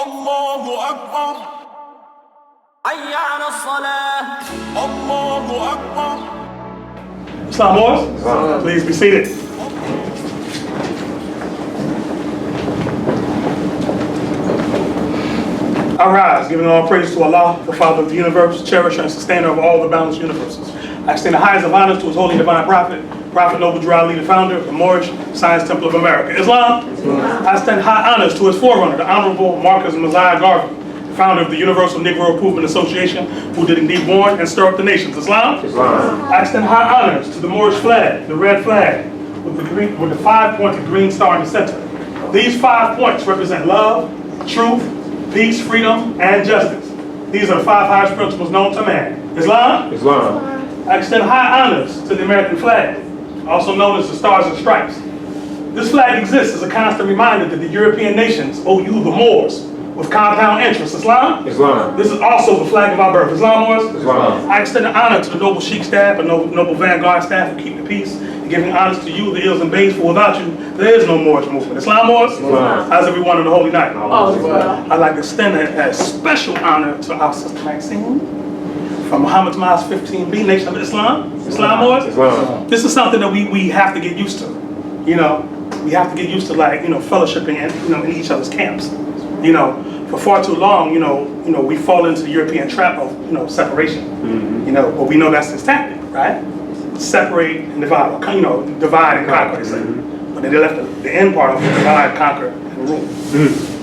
الله أكبر حي على الصلاة الله أكبر. Islam Wars, please be seated. I rise, giving all praise to Allah, the Father of the universe, cherisher and sustainer of all the boundless universes. I extend the highest of honors to his holy divine prophet, Prophet Noble Drew Ali, the founder of the Moorish Science Temple of America. Islam. I extend high honors to his forerunner, the Honorable Marcus Mosiah Garvey, the founder of the Universal Negro Improvement Association, who did indeed warn and stir up the nations. Islam. I extend high honors to the Moorish flag, the red flag, with the 5-pointed green star in the center. These 5 points represent love, truth, peace, freedom, and justice. These are the 5 highest principles known to man. Islam? I extend high honors to the American flag, also known as the Stars and Stripes. This flag exists as a constant reminder that the European nations owe you, the Moors, with compound interest. Islam? This is also the flag of our birth. Islam Moors? I extend an honor to the noble Sheik staff and noble Vanguard staff who keep the peace, and giving honors to you, the Ills and Bays, for without you, there is no Moorish movement. Islam Moors? How's everyone on the holy night? I'd like to extend a special honor to our sister Maxine from Muhammad's Mosque 15B, Nation of Islam. Islam Moors? This is something that we have to get used to. You know, we have to get used to, like, fellowshipping and, in each other's camps. For far too long, we fall into the European trap of, separation. But we know that's his tactic, right? Separate and divide, divide and conquer, they say. But then they left the end part of it, divide, conquer, and rule.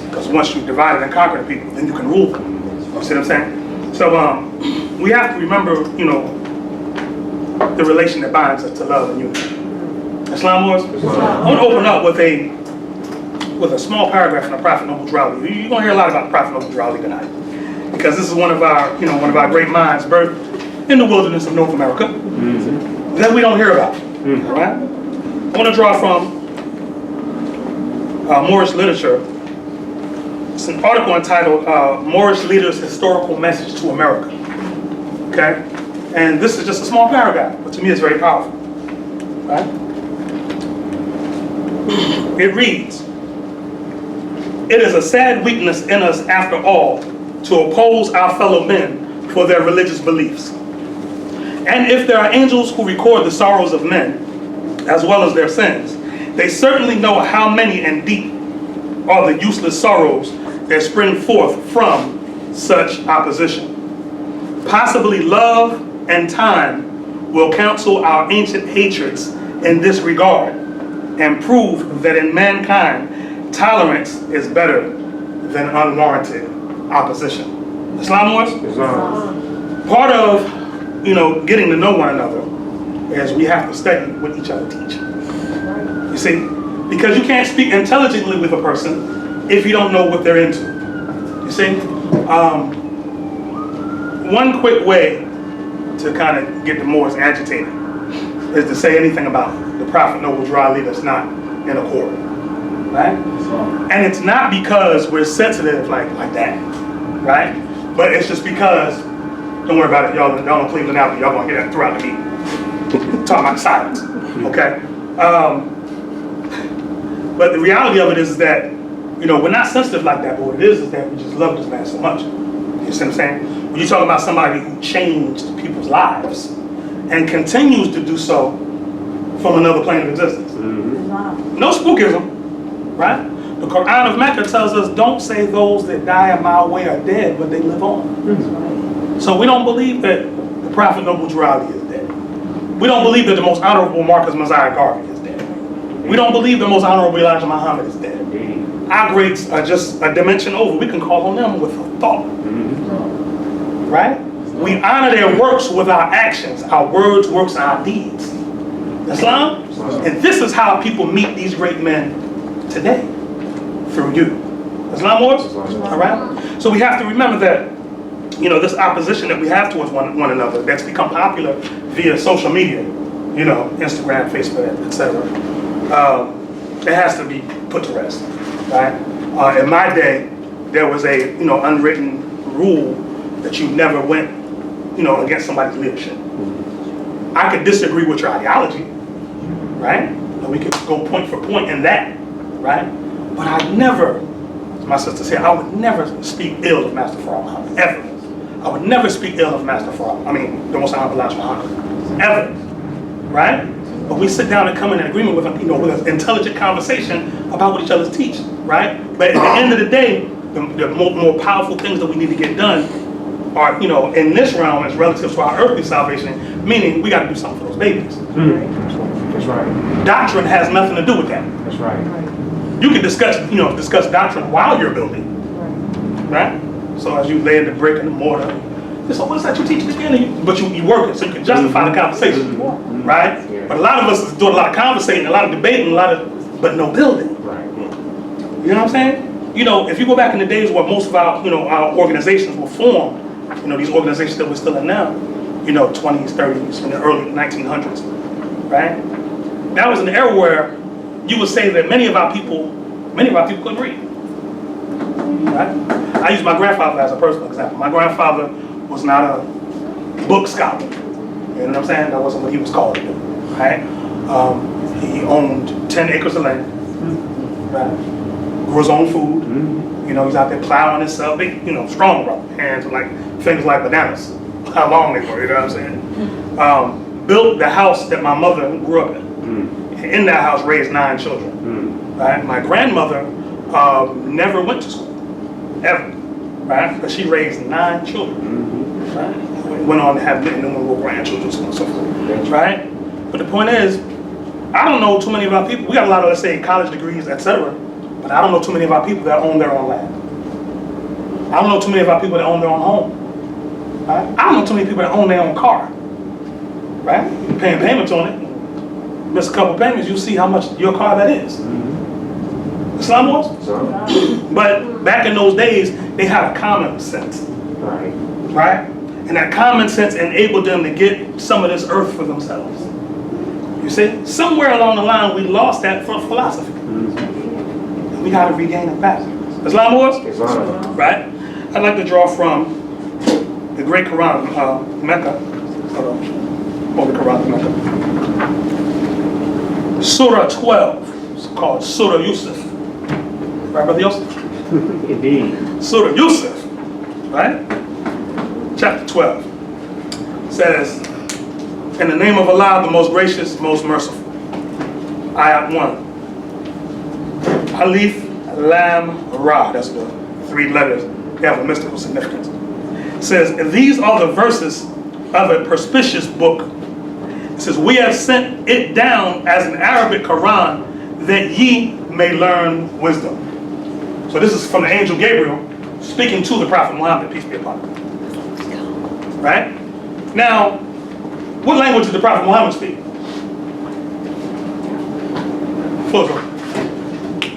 Because once you divide and conquer the people, then you can rule them. You see what I'm saying? So we have to remember, the relation that binds us to love and unity. Islam Wars? I want to open up with a small paragraph from the Prophet Noble Drew Ali. You're going to hear a lot about the Prophet Noble Drew Ali tonight, because this is one of our great minds, birthed in the wilderness of North America, that we don't hear about. All right? I want to draw from Moorish literature. It's an article entitled "Moorish Leaders' Historical Message to America." Okay, and this is just a small paragraph, but to me it's very powerful. Right? It reads, "It is a sad weakness in us, after all, to oppose our fellow men for their religious beliefs. And if there are angels who record the sorrows of men, as well as their sins, they certainly know how many and deep are the useless sorrows that spring forth from such opposition. Possibly love and time will counsel our ancient hatreds in this regard, and prove that in mankind, tolerance is better than unwarranted opposition." Islam Wars? Part of, getting to know one another is we have to study what each other teach. You see? Because you can't speak intelligently with a person if you don't know what they're into. You see? One quick way to kind of get the Moors agitated is to say anything about the Prophet Noble Drew Ali that's not in accord. Right? And it's not because we're sensitive like that, right? But it's just because, don't worry about it, y'all in Cleveland out, y'all gonna hear that throughout the meeting. Talking about silence, okay? But the reality of it is that, we're not sensitive like that, but what it is that we just love this man so much. You see what I'm saying? When you talk about somebody who changed people's lives and continues to do so from another plane of existence. No spookism. Right? The Quran of Mecca tells us, don't say those that die in my way are dead, but they live on. So we don't believe that the Prophet Noble Drew Ali is dead. We don't believe that the most honorable Marcus Mosiah Garvey is dead. We don't believe the most honorable Elijah Muhammad is dead. Our greats are just a dimension over. We can call on them with a thought. Right? We honor their works with our actions, our words, works, and our deeds. Islam? And this is how people meet these great men today, through you. Islam Wars? All right? So we have to remember that, this opposition that we have towards one another that's become popular via social media, Instagram, Facebook, etc. It has to be put to rest, right? In my day, there was a, unwritten rule that you never went, against somebody's leadership. I could disagree with your ideology, right? And we could go point for point in that. Right? But I never my sister said, I would never speak ill of Master Farah Muhammad, ever. I would never speak ill of Master Farah. I mean, the Most Honorable Elijah Muhammad, ever, right? But we sit down and come in agreement with, with an intelligent conversation about what each other's teach, right? But at the end of the day, the more powerful things that we need to get done are, in this realm as relative to our earthly salvation, meaning we got to do something for those babies. That's right. Doctrine has nothing to do with that. That's right. You can discuss doctrine while you're building, right? So as you lay the brick and the mortar, so what is that you teach again? But you work it, so you can justify the conversation, right? Yeah. But a lot of us is doing a lot of conversating, a lot of debating, but no building. Right. You know what I'm saying? If you go back in the days where most of our, our organizations were formed, these organizations that we're still in now, 20s, 30s, in the early 1900s, right? That was an era where you would say that many of our people couldn't read, right? I use my grandfather as a personal example. My grandfather was not a book scholar. You know what I'm saying? That wasn't what he was called to do, right? He owned 10 acres of land, right? Grew his own food. He's out there plowing himself. Big, strong brother. Hands were like fingers like bananas. How long they were, you know what I'm saying? Built the house that my mother grew up in. In that house, raised 9 children. Right? My grandmother never went to school, ever. Right? But she raised 9 children. Right? Went on to have innumerable grandchildren, so on and so forth. Right? But the point is, I don't know too many of our people. We got a lot of, let's say, college degrees, etc. But I don't know too many of our people that own their own land. I don't know too many of our people that own their own home. Right? I don't know too many people that own their own car. Right? You're paying payments on it. Miss a couple payments, you'll see how much your car that is. Islam was? But back in those days, they had a common sense. Right? And that common sense enabled them to get some of this earth for themselves. You see? Somewhere along the line, we lost that philosophy. And we got to regain it back. Islam was? Right? I'd like to draw from the great Quran, Mecca. Or the Quran, Mecca. Surah 12, it's called Surah Yusuf. Right, Brother Yusuf? Indeed. Surah Yusuf, right? Chapter 12 says, in the name of Allah, the most gracious, most merciful. Ayat 1. Alif, Lam, Ra. That's the 3 letters. They have a mystical significance. It says, these are the verses of a perspicuous book. It says, we have sent it down as an Arabic Quran that ye may learn wisdom. So this is from the angel Gabriel speaking to the Prophet Muhammad, peace be upon him. Right? Now, what language did the Prophet Muhammad speak?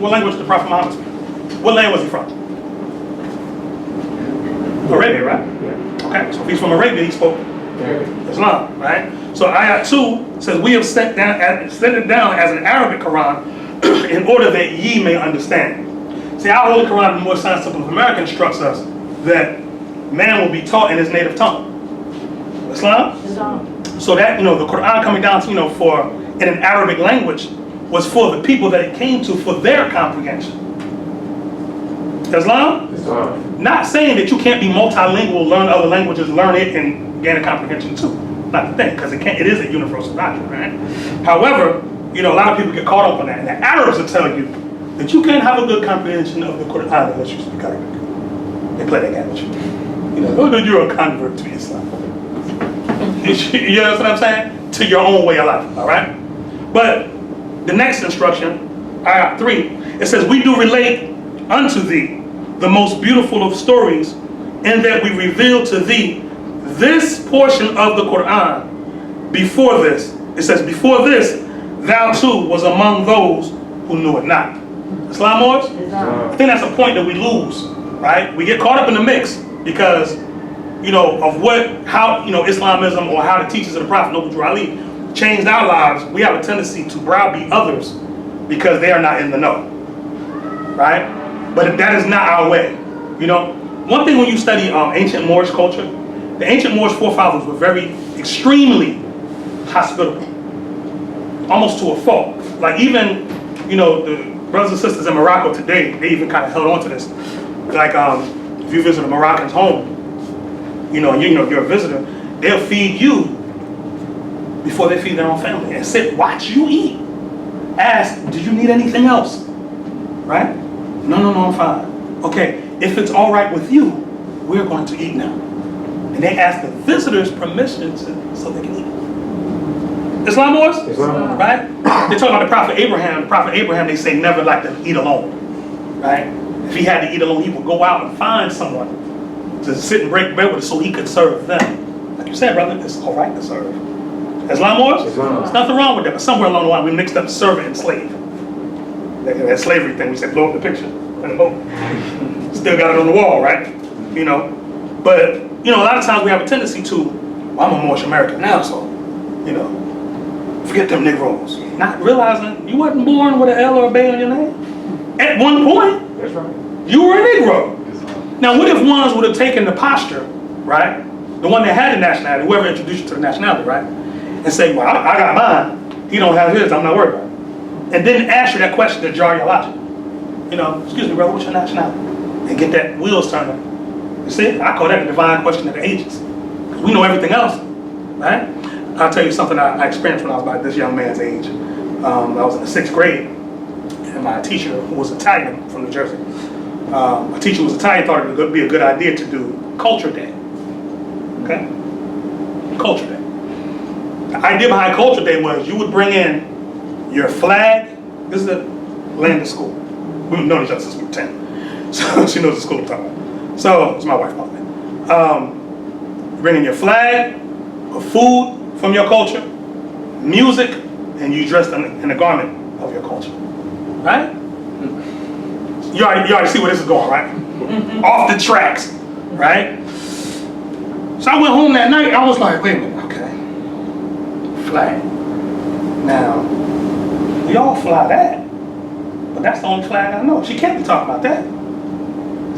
What language did the Prophet Muhammad speak? What land was he from? Arabia, right? Okay, so if he's from Arabia, he spoke Islam, right? So ayat 2 says, we have sent it down as an Arabic Quran in order that ye may understand. See, our Holy Quran, the More Science Temple of America, instructs us that man will be taught in his native tongue. Islam? So that, the Quran coming down to, for in an Arabic language was for the people that it came to for their comprehension. Islam? Not saying that you can't be multilingual, learn other languages, learn it, and gain a comprehension too. Not the thing, because it is a universal doctrine, right? However, a lot of people get caught up on that. And the Arabs will tell you that you can't have a good comprehension of the Quran unless you speak Arabic. They play that game with you. You're a convert to Islam. You know what I'm saying? To your own way of life, all right? But the next instruction, ayat 3, it says, we do relate unto thee the most beautiful of stories, in that we reveal to thee this portion of the Quran. Before this, it says, before this, thou too was among those who knew it not. Islam Moors? I think that's a point that we lose, right? We get caught up in the mix because, of how Islamism or how the teachings of the Prophet Noble Drew Ali changed our lives. We have a tendency to browbeat others because they are not in the know, right? But that is not our way. One thing when you study ancient Moorish culture, the ancient Moorish forefathers were extremely hospitable, almost to a fault. Like even, brothers and sisters in Morocco today, they even kind of held on to this. Like, if you visit a Moroccan's home, you're a visitor, they'll feed you before they feed their own family and sit, watch you eat. Ask, do you need anything else? Right? No, I'm fine. Okay, if it's all right with you, we're going to eat now. And they ask the visitors permission so they can eat. Islam wars? Islam. Right? They talk about the Prophet Abraham. The Prophet Abraham, they say, never liked to eat alone. Right? If he had to eat alone, he would go out and find someone to sit and break bread with so he could serve them. Like you said, brother, it's all right to serve. Islam wars? Islam. There's nothing wrong with that. But somewhere along the line, we mixed up servant and slave. That slavery thing, we said, blow up the picture in the boat. Still got it on the wall, right? But, a lot of times we have a tendency to, well, I'm a Moorish American now, so, forget them Negroes. Not realizing you wasn't born with an L or a Bay on your name. At one point, That's right. you were a Negro. Now, what if ones would have taken the posture, right? The one that had the nationality, whoever introduced you to the nationality, right? And say, well, I got mine. He don't have his, I'm not worried about it. And then ask you that question to jar your logic. Excuse me, brother, what's your nationality? And get that wheels turning. You see, I call that the divine question of the ages. We know everything else, right? I'll tell you something I experienced when I was about this young man's age. I was in the 6th grade, and my teacher, who was Italian from New Jersey, my teacher who was Italian thought it would be a good idea to do Culture Day. Okay? Culture Day. The idea behind Culture Day was you would bring in your flag. This is the land of school. We've known each other since we were 10. So she knows the school I'm talking about. So, it's my wife, by the way. Bring in your flag, food from your culture, music, and you dressed in a garment of your culture. Right? You already see where this is going, right? Off the tracks, right? So I went home that night, I was like, wait a minute, okay. Flag. Now, we all fly that, but that's the only flag I know. She can't be talking about that.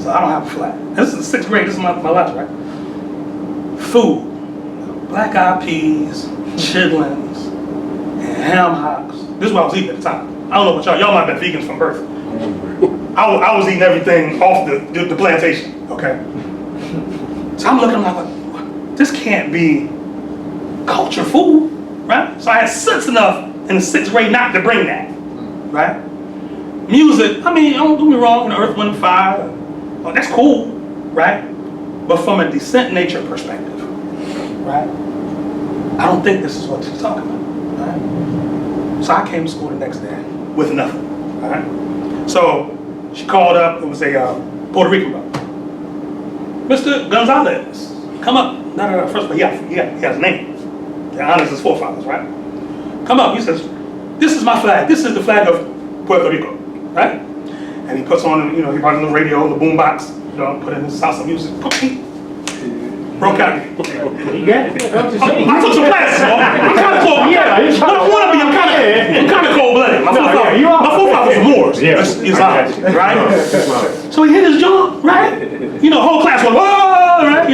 So I don't have a flag. This is the 6th grade, this is my logic, right? Food. Black eyed peas, chitlins, and ham hocks. This is what I was eating at the time. I don't know about y'all. Y'all might have been vegans from birth. I was eating everything off the plantation, okay? So I'm looking, I'm like, what? This can't be culture food, right? So I had sense enough in the 6th grade not to bring that, right? Music, don't get me wrong, Earth, Wind, Fire, well, that's cool, right? But from a decent nature perspective, right? I don't think this is what she's talking about, right? So I came to school the next day with nothing, right? So she called up, it was a Puerto Rican brother. Mr. Gonzalez, come up. No, first of all, he has a name. He honors his forefathers, right? Come up, he says, this is my flag. This is the flag of Puerto Rico, right? And he puts on, he runs the radio, the boombox, put in his salsa music. Broke out. You got it. I took some classes, bro. I'm kind of cold. Yeah, I don't want to be. I'm kind of cold-blooded. My forefathers were Moors. Islam, right? So he hit his jaw, right? The whole class went, whoa, right?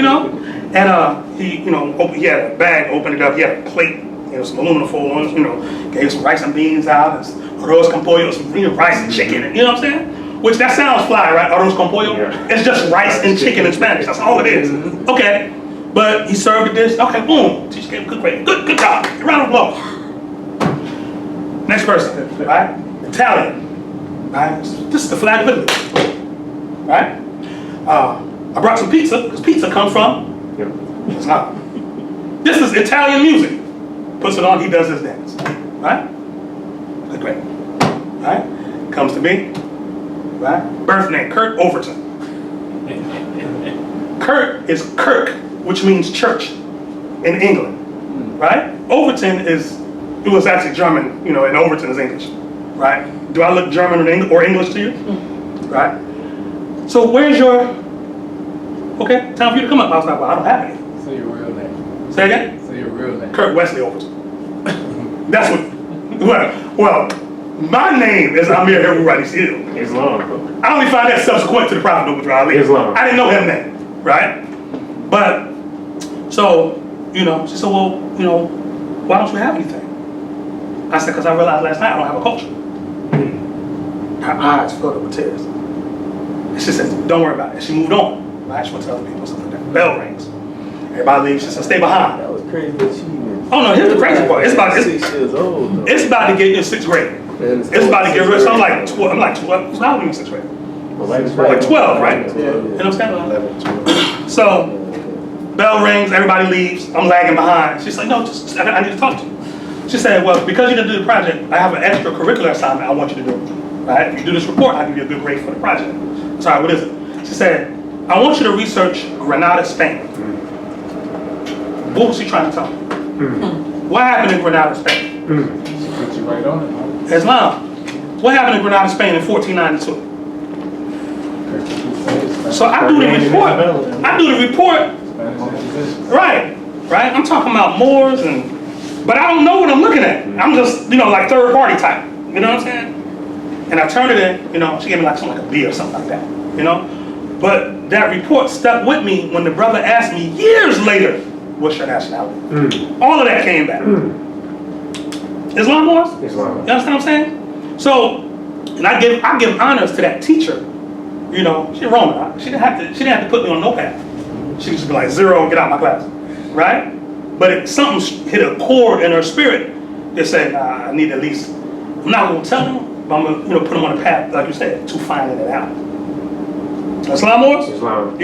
And he had a bag, opened it up. He had a plate, some aluminum foil on it. Gave some rice and beans out, and arroz con pollo, some rice and chicken. You know what I'm saying? Which that sounds fly, right? Arroz con pollo. Yeah. It's just rice and chicken in Spanish. That's all it is. Okay. But he served the dish. Okay, boom. Teacher gave him good grade. Good job. Round of applause. Next person, right? Italian. Right? This is the flag of Italy. Right? I brought some pizza, because pizza comes from Islam. This is Italian music. Puts it on, he does his dance. Right? Good grade. Right? Comes to me. Right? Birth name, Kurt Overton. Kurt is Kirk, which means church in England, right? Overton it was actually German, and Overton is English, right? Do I look German or English to you? Right? So where's your, okay, time for you to come up. I was like, well, I don't have any. Say your real name. Say again? Say your real name. Kurt Wesley Overton. That's what, well, my name is Amir Heru Ranesi-El. Islam. I only found that subsequent to the Prophet Noble Ali. Islam. I didn't know him then, right? But, so, she said, well, why don't you have anything? I said, because I realized last night I don't have a culture. Her eyes filled up with tears. And she said, don't worry about it. And she moved on. Right? She went to other people, something like that. Bell rings. Everybody leaves. She said, stay behind. That was crazy achievement. Oh no, here's the crazy part. It's about 6 years old. Though. it's about to get in 6th grade. It's about to get rich. So I'm like 12. I'm like 12. It's not even 6th grade. Like 12, right? Yeah. You know what I'm saying? 11, 12. So, bell rings, everybody leaves, I'm lagging behind. She's like, no, I need to talk to you. She said, well, because you didn't do the project, I have an extracurricular assignment I want you to do. Right? If you do this report, I'll give you a good grade for the project. Sorry, what is it? She said, I want you to research Granada, Spain. What was she trying to tell me? What happened in Granada, Spain? Put you right on it. Islam. What happened in Granada, Spain in 1492? So I do the report. Right. I'm talking about Moors but I don't know what I'm looking at. I'm just, like third party type. You know what I'm saying? And I turned it in, she gave me like something like a B or something like that. But that report stuck with me when the brother asked me years later, what's your nationality? All of that came back. Islam was? Islam. You understand what I'm saying? So, and I give honors to that teacher. She's Roman. She didn't have to put me on no path. She just be like 0, get out of my class, right? But something hit a chord in her spirit that said, nah, I need at least. I'm not gonna tell them, but I'm gonna put them on a path, like you said, to finding it out. Islam wars? Islam.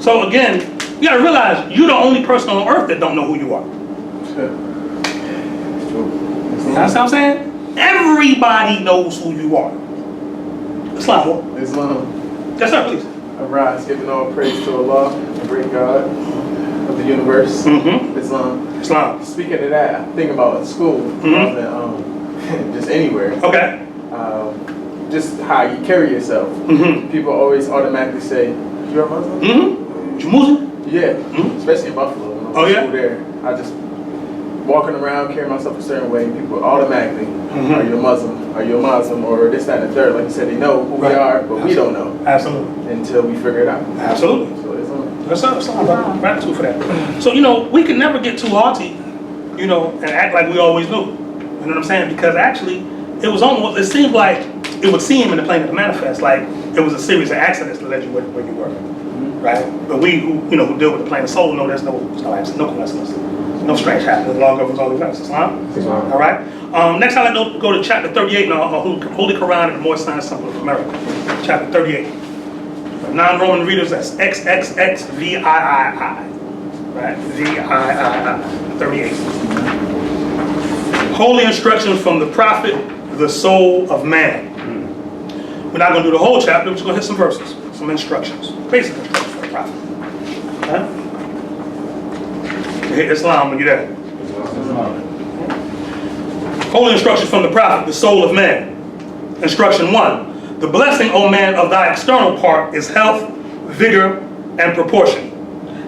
So again, you gotta realize you're the only person on earth that don't know who you are. That's what I'm saying. Everybody knows who you are. Islam war. Islam. Yes, sir, please. Arise, giving all praise to Allah, the great God of the universe. Islam. Speaking of that, I think about school, just anywhere. Okay. Just how you carry yourself. People always automatically say, "You're a Muslim." You Muslim? Yeah, especially in Buffalo. When I was in school there, I just walking around, carrying myself a certain way. People automatically, are you a Muslim? Are you a Muslim? Or this, that, and the third. Like you said, they know who we are, but we don't know. Absolutely. Until we figure it out. Absolutely. So it's on. That's all gratitude for that. So, we can never get too haughty, and act like we always knew. You know what I'm saying? Because actually, it seemed like it would seem in the plane of the manifest like it was a series of accidents that led you where you were. Right? But we who deal with the plane of soul know there's no accident, no coincidence. No strange happenings. Law governs all events. Islam? All right? Next, I'd like to go to chapter 38 in our Holy Quran and the Moorish Science Temple of America. Chapter 38. For non-Roman readers, that's XXXVIII. Right? VIII. 38. Holy instructions from the prophet, the soul of man. We're not going to do the whole chapter, we're just going to hit some verses, some instructions. Basic instructions for the prophet. Okay? Hit Islam when you're there. Holy instructions from the prophet, the soul of man. Instruction 1. The blessing, O man, of thy external part is health, vigor, and proportion.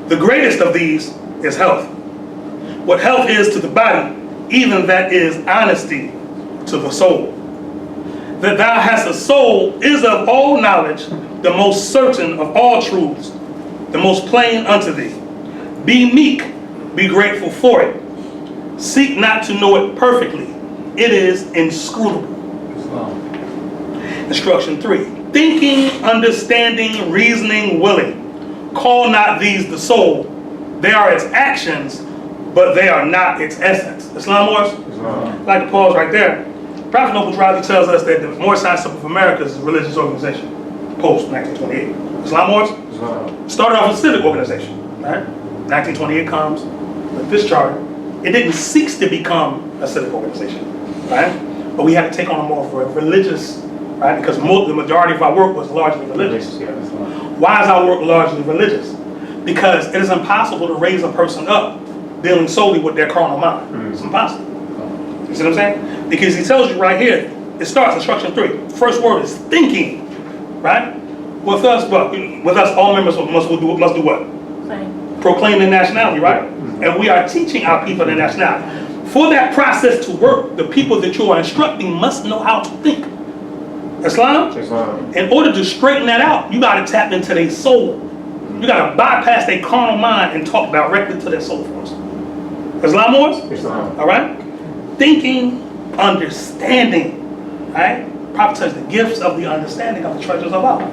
The greatest of these is health. What health is to the body, even that is honesty to the soul. That thou hast a soul is of all knowledge, the most certain of all truths, the most plain unto thee. Be meek, be grateful for it. Seek not to know it perfectly. It is inscrutable. Instruction 3. Thinking, understanding, reasoning, willing. Call not these the soul. They are its actions, but they are not its essence. Islam wars? I'd like to pause right there. Prophet Noble Drowsy tells us that the Moorish Science Temple of America is a religious organization, post 1928. Islam wars? Started off as a civic organization, right? 1928 comes with this charter. It didn't cease to become a civic organization, right? But we had to take on a more of a religious, right? Because the majority of our work was largely religious. Why is our work largely religious? Because it is impossible to raise a person up dealing solely with their carnal mind. It's impossible. You see what I'm saying? Because he tells you right here, it starts instruction 3. First word is thinking, right? With us, what? With us, all members must do what? Proclaim their nationality, right? And we are teaching our people their nationality. For that process to work, the people that you are instructing must know how to think. Islam? In order to straighten that out, you got to tap into their soul. You got to bypass their carnal mind and talk directly to their soul force. Islam wars? All right? Thinking, understanding, right? Prophet says the gifts of the understanding of the treasures of Allah.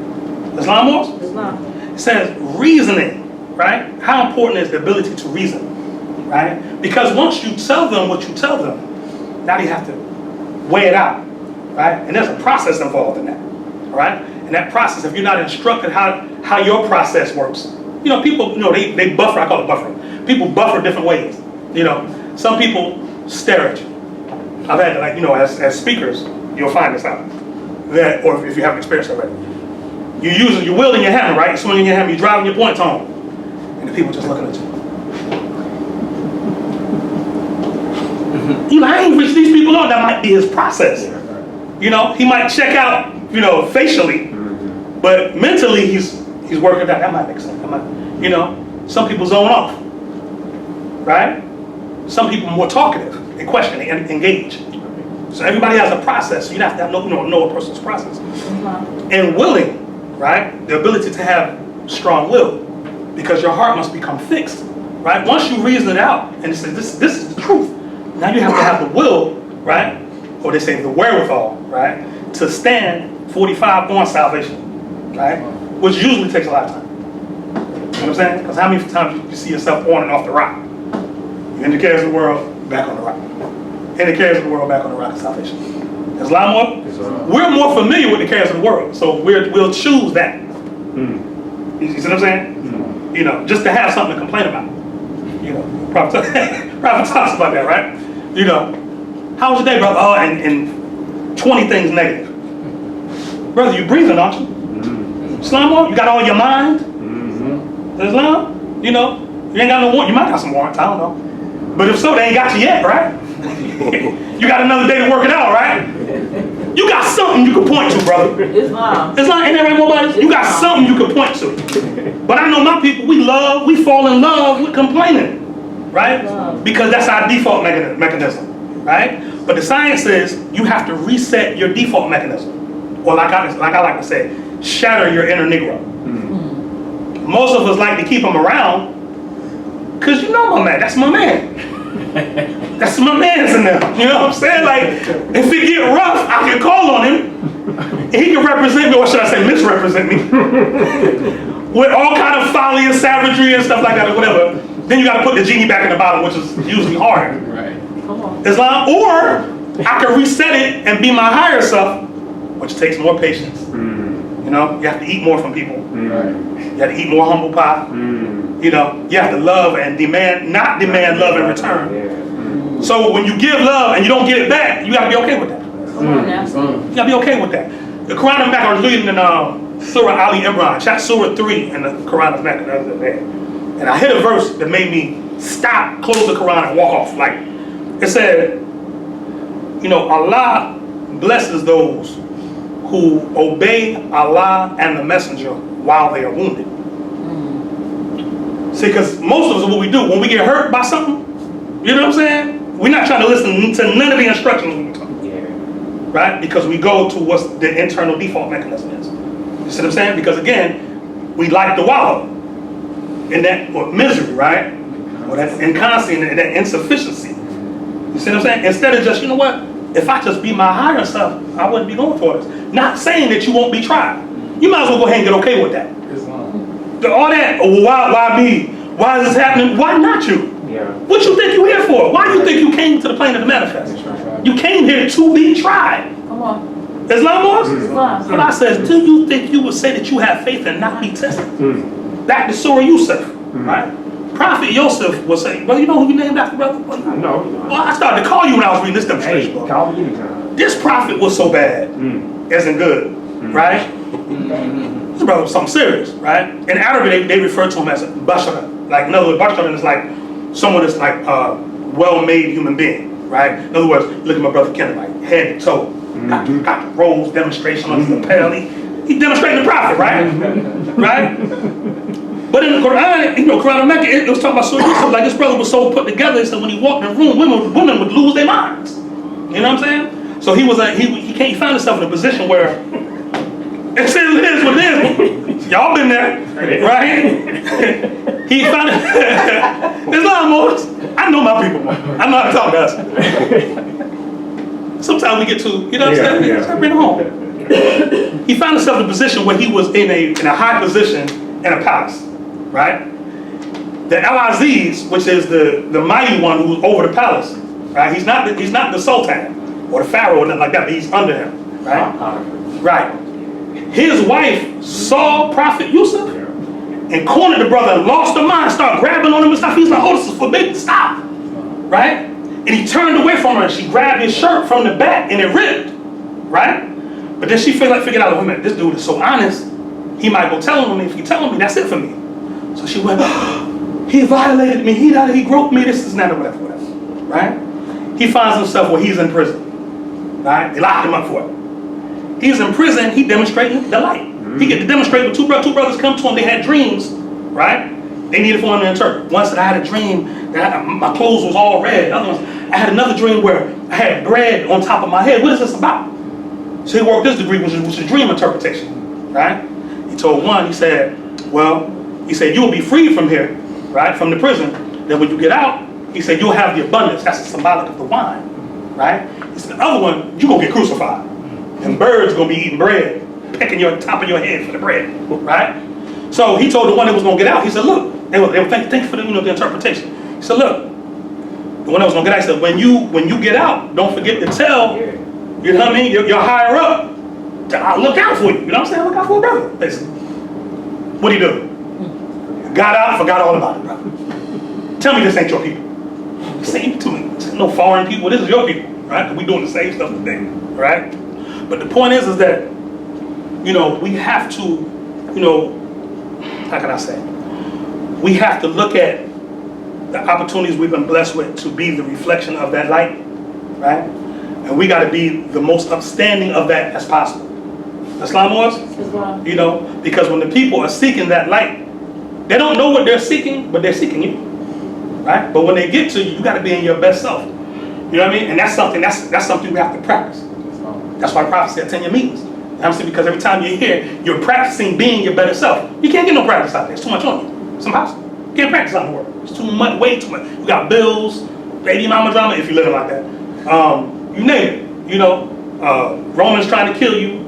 Islam also? Islam. It says reasoning, right? How important is the ability to reason, right? Because once you tell them what you tell them, now they have to weigh it out, right? And there's a process involved in that, right? And that process, if you're not instructed how your process works, people, they buffer. I call it buffering. People buffer different ways. Some people stare at you. I've had to, as speakers, you'll find this out. That, or if you haven't experienced it already, you're wielding your hammer, right? You're swinging your hammer, you're driving your points home, and the people just looking at you. I ain't reached these people on. That might be his process. He might check out, facially, but mentally he's working that. That might make sense. Some people zone off, right? Some people are more talkative. They question, they engage. So everybody has a process. So you have to know a person's process. And willing, right? The ability to have strong will, because your heart must become fixed, right? Once you reason it out and say this is the truth, now you have to have the will, right? Or they say the wherewithal, right? To stand 45 on salvation, right? Which usually takes a lot of time. You know what I'm saying? Because how many times you see yourself on and off the rock? You're in the cares of the world, back on the rock. In the cares of the world, back on the rock of salvation. Islam more? We're more familiar with the cares of the world, so we'll choose that. You see what I'm saying? Just to have something to complain about. Prophet talks about that, right? How was your day, brother? Oh, and 20 things negative. Brother, you breathing, aren't you? Islam, you got all your mind? Islam? You ain't got no warrant. You might got some warrants, I don't know. But if so, they ain't got you yet, right? You got another day to work it out, right? You got something you can point to, brother. Islam. Ain't that right, Mobile? You got something you can point to. But I know my people, we fall in love with complaining, right? Because that's our default mechanism, right? But the science says you have to reset your default mechanism. Or like I like to say, shatter your inner Negro. Most of us like to keep them around because my man, that's my man. That's my man's in there. You know what I'm saying? Like, if it get rough, I can call on him. And he can represent me, or should I say misrepresent me, with all kind of folly and savagery and stuff like that or whatever. Then you got to put the genie back in the bottle, which is usually hard. Right. Islam, or I can reset it and be my higher self, which takes more patience. You have to eat more from people. You have to eat more humble pie. You have to love and not demand love in return. So when you give love and you don't get it back, you got to be okay with that. You got to be okay with that. The Quran of Mecca, I was reading in Surah Ali Imran, chapter Surah 3 in the Quran of Mecca the other day. And I hit a verse that made me stop, close the Quran, and walk off. Like, it said, Allah blesses those who obey Allah and the Messenger while they are wounded. See, because most of us, what we do, when we get hurt by something, you know what I'm saying? We're not trying to listen to none of the instructions when we talk. Right? Because we go to what the internal default mechanism is. You see what I'm saying? Because again, we like to wallow in that misery, right? Or that inconstancy and that insufficiency. You see what I'm saying? Instead of just, if I just be my higher self, I wouldn't be going for this. Not saying that you won't be tried. You might as well go ahead and get okay with that. All that, why me? Why is this happening? Why not you? What you think you here for? Why do you think you came to the plane of the manifest? You came here to be tried. Come on. Islam was? Allah says, do you think you would say that you have faith and not be tested? Back to Surah Yusuf, right? Prophet Yosef was saying, well, you know who you named after, brother? I know. Well, I started to call you when I was reading this demonstration book. Call me anytime. This prophet was so bad, isn't good, right? This brother was something serious, right? In Arabic, they refer to him as Bashara. Like, in other words, Bashara is like someone that's like a well-made human being, right? In other words, look at my brother Kenneth, like head to toe. Got the rose demonstration on his lapel. He demonstrated the prophet, right? Right? But in the Quran, Quran of Mecca, it was talking about Surah Yusuf, like this brother was so put together, so when he walked in the room, women would lose their minds. You know what I'm saying? So he was like, he found himself in a position where it says it is what it is. Y'all been there, right? He found it. Islam, I know my people. I know how to talk to us. sometimes we get too, you know what I'm saying? Yeah. Bring it home. He found himself in a position where he was in a high position in a palace, right? The Al-Aziz, which is the mighty one who's over the palace, right? He's not the sultan or the pharaoh or nothing like that, but he's under him, right? Right. His wife saw Prophet Yusuf and cornered the brother and lost her mind, started grabbing on him and stuff. He's like, oh, this is forbidden, stop, right? And he turned away from her and she grabbed his shirt from the back and it ripped, right? But then she figured out, wait a minute, this dude is so honest, he might go tell him, if he tell me, that's it for me. So she went, he violated me, he groped me, this is not whatever, right? He finds himself where he's in prison, right? They locked him up for it. He's in prison, he demonstrating the light. He get to demonstrate with two brothers come to him, they had dreams, right? They needed for him to interpret. Once I had a dream that my clothes was all red. Other ones, I had another dream where I had bread on top of my head. What is this about? So he worked this degree, which is dream interpretation, right? He told one, he said, you'll be freed from here, right? From the prison. Then when you get out, he said, you'll have the abundance. That's symbolic of the wine, right? He said, the other one, you're gonna get crucified. And birds gonna be eating bread, pecking your top of your head for the bread, right? So he told the one that was gonna get out, he said, look, they were thank you for the interpretation. He said, look, the one that was gonna get out, he said, when you get out, don't forget to tell, you know what I mean, your higher up, to look out for you. You know what I'm saying? Look out for a brother. Basically. What'd he do? Got out, forgot all about it, brother. Tell me this ain't your people. Say it to me. It's no foreign people, this is your people, right? We doing the same stuff today, right? But the point is that, you know, we have to, you know, how can I say? We have to look at the opportunities we've been blessed with to be the reflection of that light, right? And we got to be the most upstanding of that as possible. Islam was, you know, because when the people are seeking that light, they don't know what they're seeking, but they're seeking you, right? But when they get to you, you got to be in your best self. You know what I mean? And that's something we have to practice. That's why the Prophet said, attend your meetings. I'm saying, because every time you're here, you're practicing being your better self. You can't get no practice out there. It's too much on you. It's impossible. You can't practice out in the world. It's too much, way too much. You got bills, baby mama drama, if you're living like that. You name it. You know, Romans trying to kill you.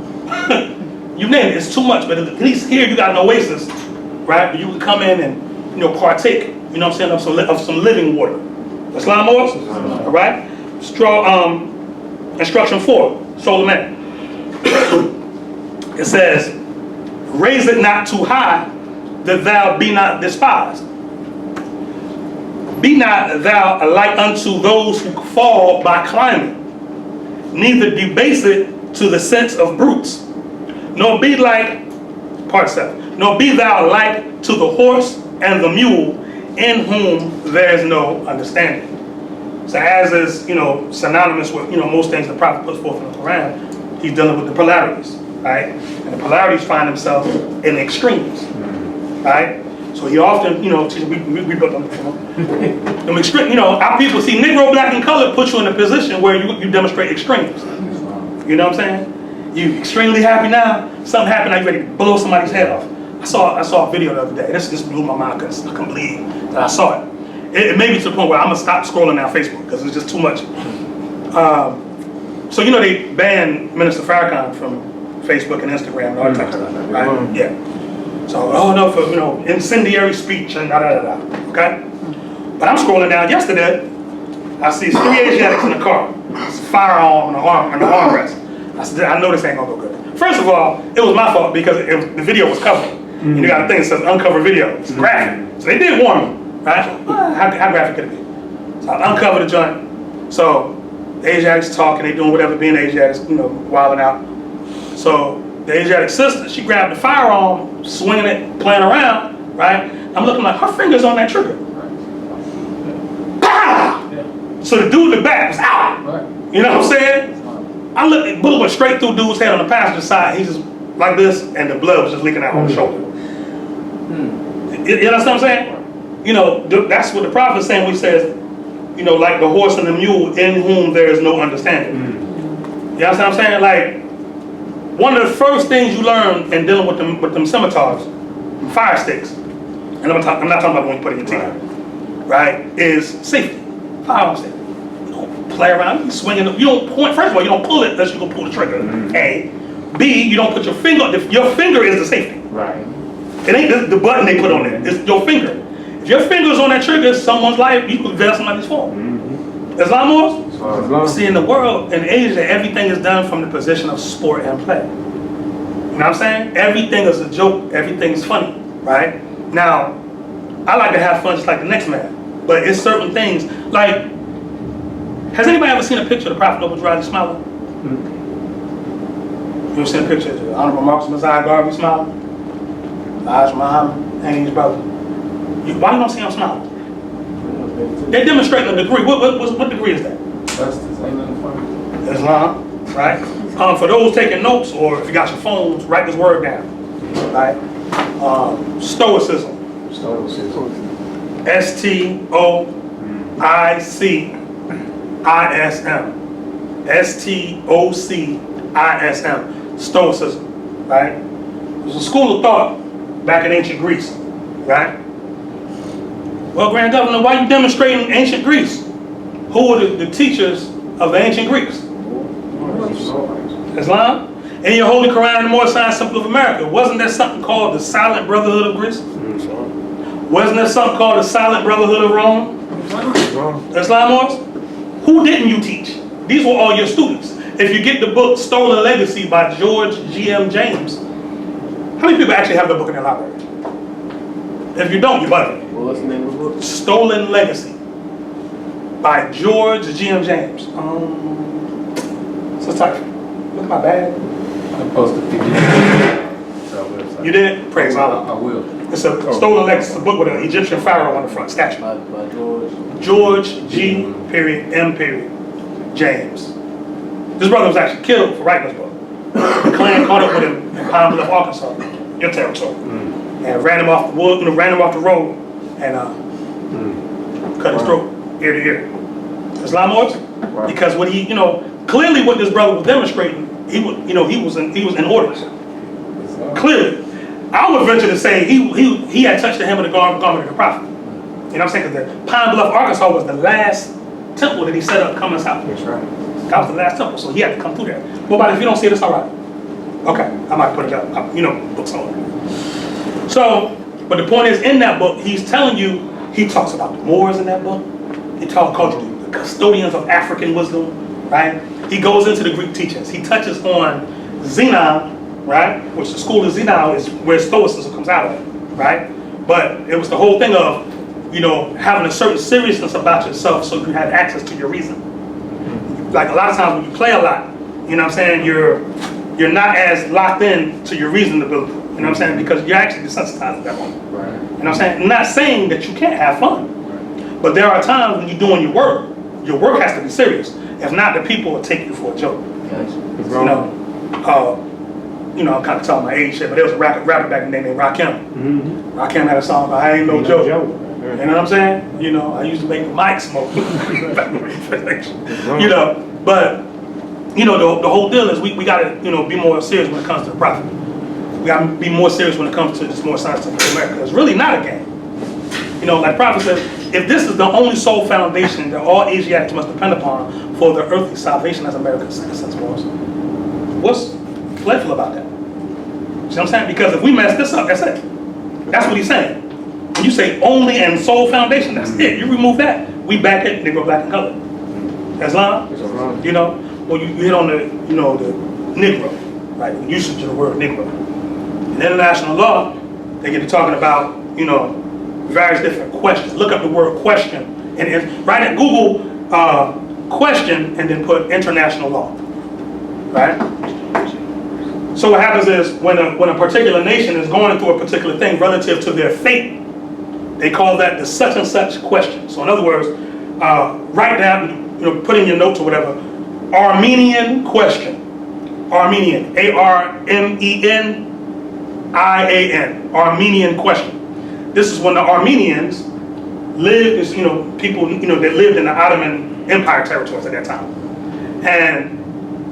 You name it. It's too much. But at least here you got an oasis, right? You can come in and, you know, partake, you know what I'm saying, of some living water. Islam was? All right? Instruction 4, Solomon. It says, raise it not too high, that thou be not despised. Be not thou alike unto those who fall by climbing, neither debase it to the sense of brutes, nor be like, part 7, nor be thou like to the horse and the mule, in whom there is no understanding. So as is, you know, synonymous with, you know, most things the Prophet puts forth in the Quran, he's dealing with the polarities, right? And the polarities find themselves in extremes, right? So he often, you know, we built them, them extreme, you know, our people see Negro, black, and color put you in a position where you demonstrate extremes. You know what I'm saying? You extremely happy now, something happened, now you ready to blow somebody's head off. I saw a video the other day. This blew my mind because I couldn't believe that I saw it. It made me to the point where I'm gonna stop scrolling down Facebook because it's just too much. So you know they banned Minister Farrakhan from Facebook and Instagram and all that type of stuff, right? Yeah. So no, for, you know, incendiary speech and okay? But I'm scrolling down yesterday. I see 3 Asiatics in the car. It's a firearm and the armrest. I said, I know this ain't gonna go good. First of all, it was my fault because the video was covered. And you got a thing that says uncover video. It's graphic. So they did warn me. Right? How graphic could it be? So I uncovered the joint. So the Asiatics talking, they doing whatever, being Asiatics, you know, wilding out. So the Asiatic sister, she grabbed the firearm, swinging it, playing around, right? I'm looking like, her finger's on that trigger. Pow! So the dude in the back was out. You know what I'm saying? I looked, the bullet went straight through dude's head on the passenger side. He's just like this, and the blood was just leaking out on the shoulder. You know what I'm saying? You know, that's what the prophet saying when he says, you know, like the horse and the mule in whom there is no understanding. You know what I'm saying? Like, one of the first things you learn in dealing with them scimitars, fire sticks, and I'm not talking about when you put it in your teeth, right, is safety, firearm safety. play around, you swinging. You don't point. First of all, you don't pull it unless you go pull the trigger. A. B. You don't put your finger. Your finger is the safety. Right. It ain't the button they put on there. It's your finger. If your finger's on that trigger, someone's life, you could veil somebody's fall. Islam was? See, in the world, in Asia, everything is done from the position of sport and play. You know what I'm saying? Everything is a joke. Everything's funny, right? Now, I like to have fun just like the next man. But it's certain things, like, has anybody ever seen a picture of the Prophet Noble Drew Ali smiling? You ever seen a picture of the Honorable Marcus Messiah Garvey smiling? Elijah Muhammad and his brother. Why you don't see him smiling? They're demonstrating a degree. What degree is that? Islam, right? For those taking notes, or if you got your phones, write this word down, right? Stoicism. S-T-O-I-C-I-S-M. S-T-O-C-I-S-M. Stoicism, right? It was a school of thought back in ancient Greece, right? Well, Grand Governor, why are you demonstrating ancient Greece? Who were the teachers of the ancient Greeks? Islam? In your Holy Quran and the More Science Temple of America, wasn't there something called the Silent Brotherhood of Greece? Wasn't there something called the Silent Brotherhood of Rome? Islam was? Who didn't you teach? These were all your students. If you get the book Stolen Legacy by George G.M. James, how many people actually have the book in their library? If you don't, you're bugging. What's the name of the book? Stolen Legacy by George G.M. James. So type. Look at my bag. I'm supposed to pick it. You did? Praise Allah. I will. It's a Stolen Legacy. It's a book with an Egyptian pharaoh on the front, statue. By George G. M. James. This brother was actually killed for writing this book. The Klan caught up with him in Pine Bluff, Arkansas, your territory, and ran him off the wood, ran him off the road, and cut his throat ear to ear. Islam was? Because what he, clearly what this brother was demonstrating, he was in orders. Clearly, I would venture to say he had touched the hem of the garment of the prophet. You know what I'm saying? Because the Pine Bluff, Arkansas was the last temple that he set up coming south. That's right. That was the last temple, so he had to come through there. What about if you don't see it, it's all right? Okay, I might put it up. Books on it. So, but the point is, in that book, he's telling you, he talks about the Moors in that book. He called you the custodians of African wisdom, right? He goes into the Greek teachings. He touches on Zeno, right? Which the school of Zeno is where Stoicism comes out of, right? But it was the whole thing of, having a certain seriousness about yourself so you have access to your reason. Like a lot of times when you play a lot, you know what I'm saying, you're not as locked in to your reason ability. You know what I'm saying? Because you're actually desensitized at that moment. Right. You know what I'm saying? I'm not saying that you can't have fun. But there are times when you're doing your work has to be serious. If not, the people will take you for a joke. I'm kind of telling my age shit, but there was a rapper back in the day named Rakim. Rakim had a song called I Ain't No Joke. You know what I'm saying? I used to make the mic smoke. But the whole deal is we gotta, be more serious when it comes to the prophet. We gotta be more serious when it comes to this more science of America. It's really not a game. Like Prophet says, if this is the only sole foundation that all Asiatics must depend upon for their earthly salvation as American citizens was, what's playful about that? See what I'm saying? Because if we mess this up, that's it. That's what he's saying. When you say only and sole foundation, that's it. You remove that, we back it, Negro, black, and colored. Islam, well, you hit on the Negro, right? The usage of the word Negro. In international law, they get to talking about, various different questions. Look up the word question and write at Google question and then put international law, right? So what happens is when a particular nation is going through a particular thing relative to their fate, they call that the such and such question. So in other words, write down, put in your notes or whatever, Armenian question. Armenian, A-R-M-E-N-I-A-N, Armenian question. This is when the Armenians lived, people, that lived in the Ottoman Empire territories at that time. And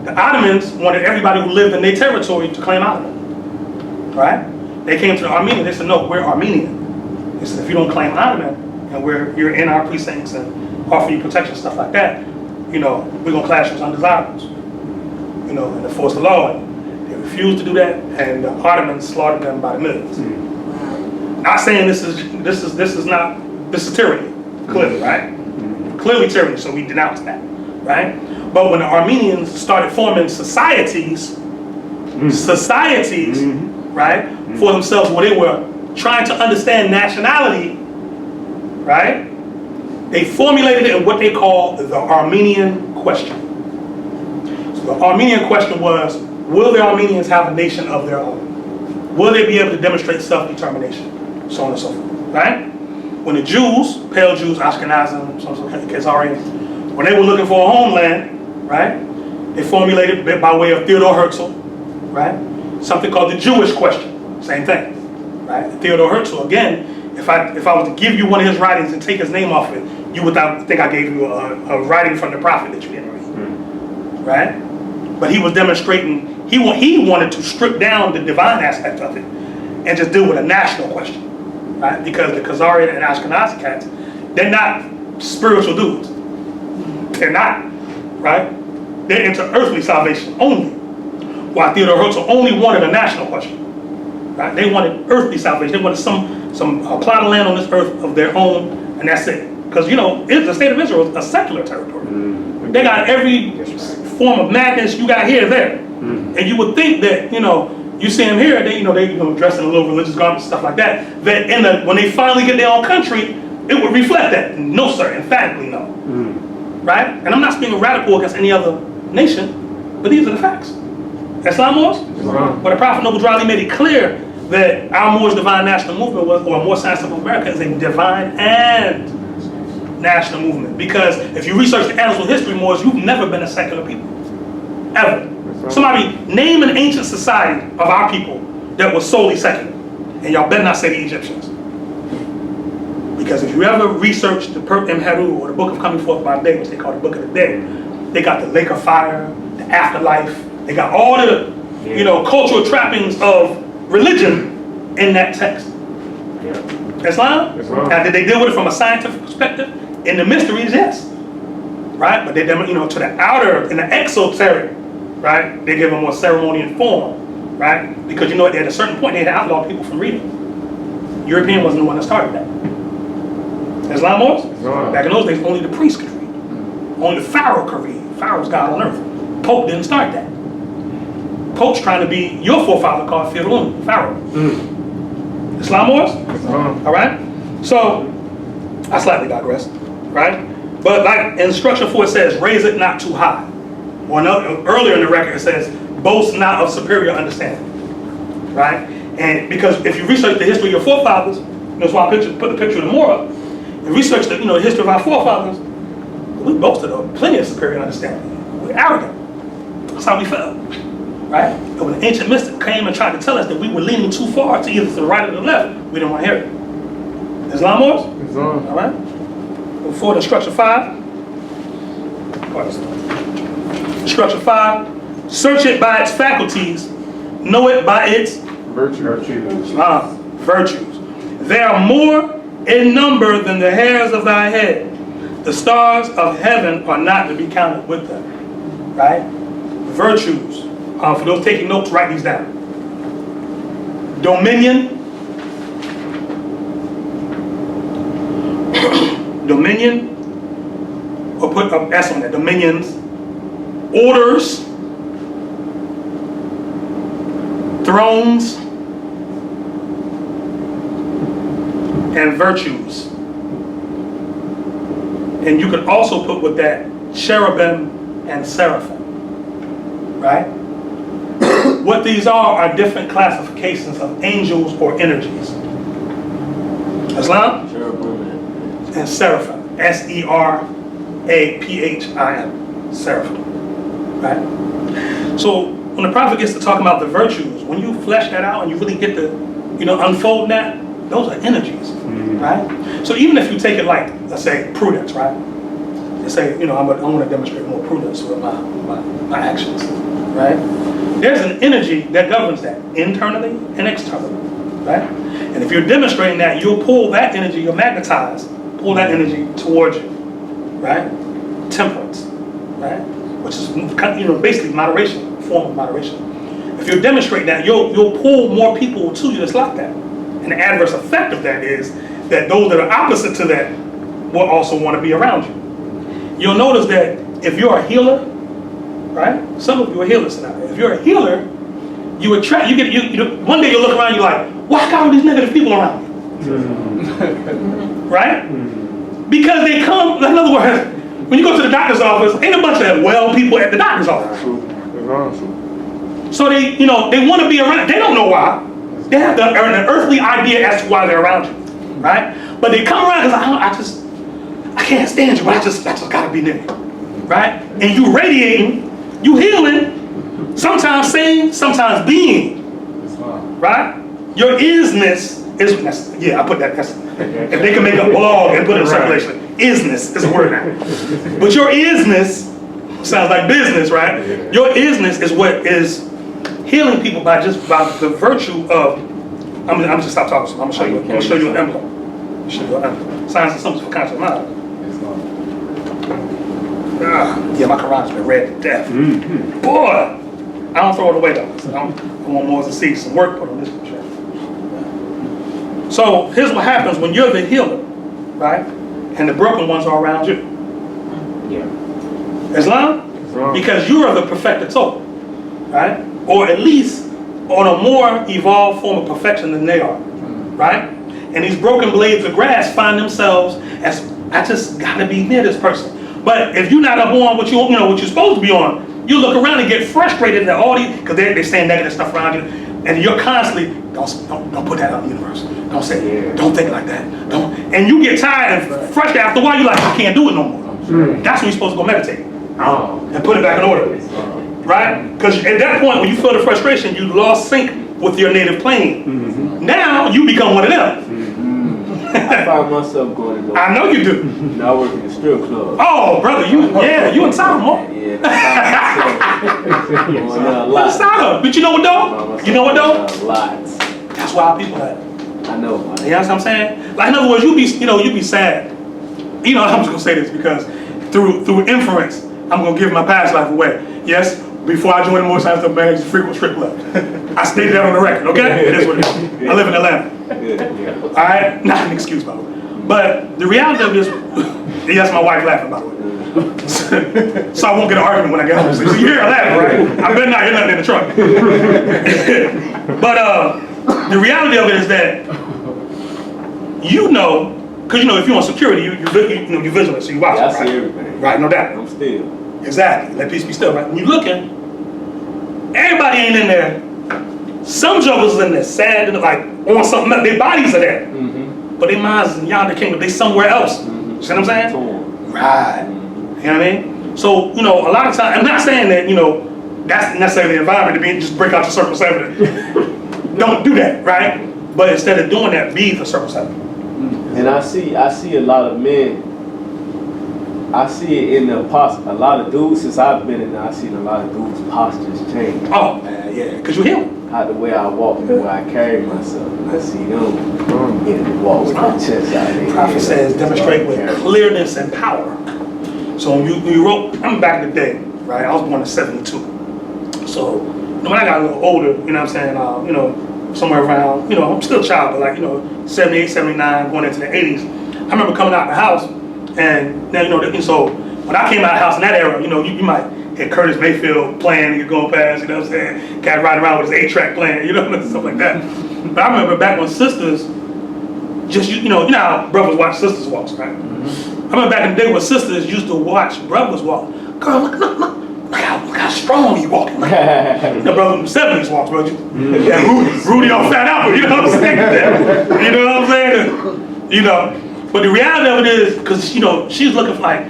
the Ottomans wanted everybody who lived in their territory to claim Ottoman, right? They came to the Armenians, they said, no, we're Armenian. They said, if you don't claim Ottoman, and you're in our precincts and offer you protection, stuff like that, we're gonna clash with undesirables, and enforce the law. And they refused to do that, and the Ottomans slaughtered them by the millions. Not saying this is tyranny, clearly, right? Clearly tyranny, so we denounce that, right? But when the Armenians started forming societies, right, for themselves, where they were trying to understand nationality, right? They formulated it in what they call the Armenian question. So the Armenian question was, will the Armenians have a nation of their own? Will they be able to demonstrate self-determination? So on and so forth, right? When the Jews, pale Jews, Ashkenazim, Khazarians, when they were looking for a homeland, right, they formulated by way of Theodore Herzl, right, something called the Jewish question. Same thing, right? Theodore Herzl, again, if I was to give you one of his writings and take his name off it, you would think I gave you a writing from the prophet that you didn't read, right? But he was demonstrating, he wanted to strip down the divine aspect of it and just deal with a national question, right? Because the Khazarian and Ashkenazi cats, they're not spiritual dudes. They're not, right? They're into earthly salvation only. While Theodore Herzl only wanted a national question, right? They wanted earthly salvation. They wanted some plot of land on this earth of their own, and that's it. Because the state of Israel is a secular territory. They got every form of madness you got here, there, and you would think that you see them here, they dressed in a little religious garments, stuff like that. That when they finally get their own country, it would reflect that. No, sir, emphatically no. Right? And I'm not speaking radical against any other nation, but these are the facts. Islam was, but the Prophet Noble Drew Ali made it clear that our Moorish Divine National Movement or Moorish Science of America is a divine and national movement. Because if you research the annals of history, Moors, you've never been a secular people, ever. Somebody name an ancient society of our people that was solely secular, and y'all better not say the Egyptians. Because if you ever research the Sheik Heru or the Book of Coming Forth by Day, which they call the Book of the Day, they got the lake of fire, the afterlife. They got all the cultural trappings of religion in that text. Islam? Now, did they deal with it from a scientific perspective? In the mysteries, yes. Right? But they, to the outer, in the exoteric, right? They give them more ceremony and form, right? Because at a certain point, they had to outlaw people from reading. European wasn't the one that started that. Islam was? Back in those days, only the priest could read. Only the Pharaoh could read. Pharaoh's God on earth. Pope didn't start that. Pope's trying to be your forefather called Pharaoh. Islam was? All right? So, I slightly digress, right? But like instruction 4 says, raise it not too high. Or earlier in the record it says, boast not of superior understanding, right? And because if you research the history of your forefathers, that's why I put the picture of the Moor up, and research the history of our forefathers, we boasted of plenty of superior understanding. We're arrogant. That's how we felt, right? And when the ancient mystic came and tried to tell us that we were leaning too far to either the right or the left, we didn't want to hear it. Islam was? Islam. All right? Before instruction 5. Instruction 5. Search it by its faculties. Know it by its virtues. Virtues. They are more in number than the hairs of thy head. The stars of heaven are not to be counted with them. Right? Virtues. For those taking notes, write these down. Dominion. Dominion. Or put an S on that. Dominions. Orders. Thrones. And virtues. And you could also put with that cherubim and seraphim. Right? What these are different classifications of angels or energies. Islam? Cherubim and seraphim. S-E-R-A-P-H-I-M. Seraphim. Right? So when the prophet gets to talking about the virtues, when you flesh that out and you really get to, unfold that, those are energies. Right? So even if you take it like, let's say, prudence, right? Let's say, I want to demonstrate more prudence with my actions, right? There's an energy that governs that, internally and externally, right? And if you're demonstrating that, you'll pull that energy, you'll magnetize, pull that energy towards you, right? Temperance, right? Which is, basically moderation, a form of moderation. If you're demonstrating that, you'll pull more people to you that's like that. And the adverse effect of that is that those that are opposite to that will also want to be around you. You'll notice that if you're a healer, right? Some of you are healers tonight. If you're a healer, you attract. One day you'll look around, you're like, why got all these negative people around me? Right? Because they come. In other words, when you go to the doctor's office, ain't a bunch of well people at the doctor's office. So they want to be around. They don't know why. They have an earthly idea as to why they're around you, right? But they come around because I can't stand you, but I just gotta be near you, right? And you radiating, you healing, sometimes saying, sometimes being, right? Your isness is, I put that, if they can make a blog and put it in circulation, isness is a word now. But your isness sounds like business, right? Your isness is what is healing people by the virtue of, I'm just stop talking, so I'm gonna show you an emblem. Signs and symbols for conscious mind. Yeah, my Quran's been read to death. Boy, I don't throw it away though. So I want more to see some work put on this picture. So here's what happens when you're the healer, right? And the broken ones are around you. Yeah. Islam? Because you are the perfected soul, right? Or at least on a more evolved form of perfection than they are, right? And these broken blades of grass find themselves as, I just gotta be near this person. But if you're not up on what you're supposed to be on, you look around and get frustrated at all these, because they're saying negative stuff around you, and you're constantly, don't put that out in the universe. Don't say, don't think like that. Don't. And you get tired and frustrated. After a while, you're like, I can't do it no more. That's when you're supposed to go meditate and put it back in order, right? Because at that point, when you feel the frustration, you lost sync with your native plane. Now you become one of them. I find myself going to I know you do. I work in the strip club. Oh, brother, you inside more. Yeah, Inside of. But you know what though? You know what though? Lots. That's why people at. I know. Man. You know what I'm saying? Like in other words, you be sad. I'm just gonna say this because through inference, I'm gonna give my past life away. Yes. Before I joined the Motorcycle Club, man, it's a frequent strip club. I stated that on the record, okay? It is what it is. I live in Atlanta. All right? Not an excuse, by the way. But the reality of this, that's my wife laughing, by the way. So I won't get an argument when I get home. So you hear her laughing, right? I better not hear nothing in the truck. But the reality of it is that because if you're on security, you're vigilant, so you watch. Yeah, I right? see everything. Right, no doubt. I'm still. Exactly. Let peace be still, right? When you're looking, everybody ain't in there. Some jokers is in there, sad and like on something else. Their bodies are there. But their minds in yonder kingdom, they somewhere else. You see what I'm saying? Right. You know what I mean? So, a lot of times, I'm not saying that, that's necessarily the environment to just break out your circle 7. Don't do that, right? But instead of doing that, be the circle 7. And I see a lot of men. I see it in the posture. A lot of dudes, since I've been in there, I've seen a lot of dudes' postures change. Oh, man, yeah, because you're healing. How the way I walk and the way I carry myself. And I see them getting to walk with their chest out there. Prophet says, demonstrate with clearness and power. So when you wrote, I'm back in the day, right? I was born in 72. So when I got a little older, you know what I'm saying, somewhere around, I'm still a child, but like, 78, 79, going into the 80s. I remember coming out of the house. And now so when I came out of the house in that era, you might hear Curtis Mayfield playing, you're going past, you know what I'm saying? Guy riding around with his 8-track playing, stuff like that. But I remember back when sisters, you know how brothers watch sisters walk, right? I remember back in the day when sisters used to watch brothers walk. Girl, look how strong he walking. The brother from the 70s walks, bro. Yeah, Rudy on Fat Albert, you know what I'm saying? You know what I'm saying? But the reality of it is, because she's looking for like,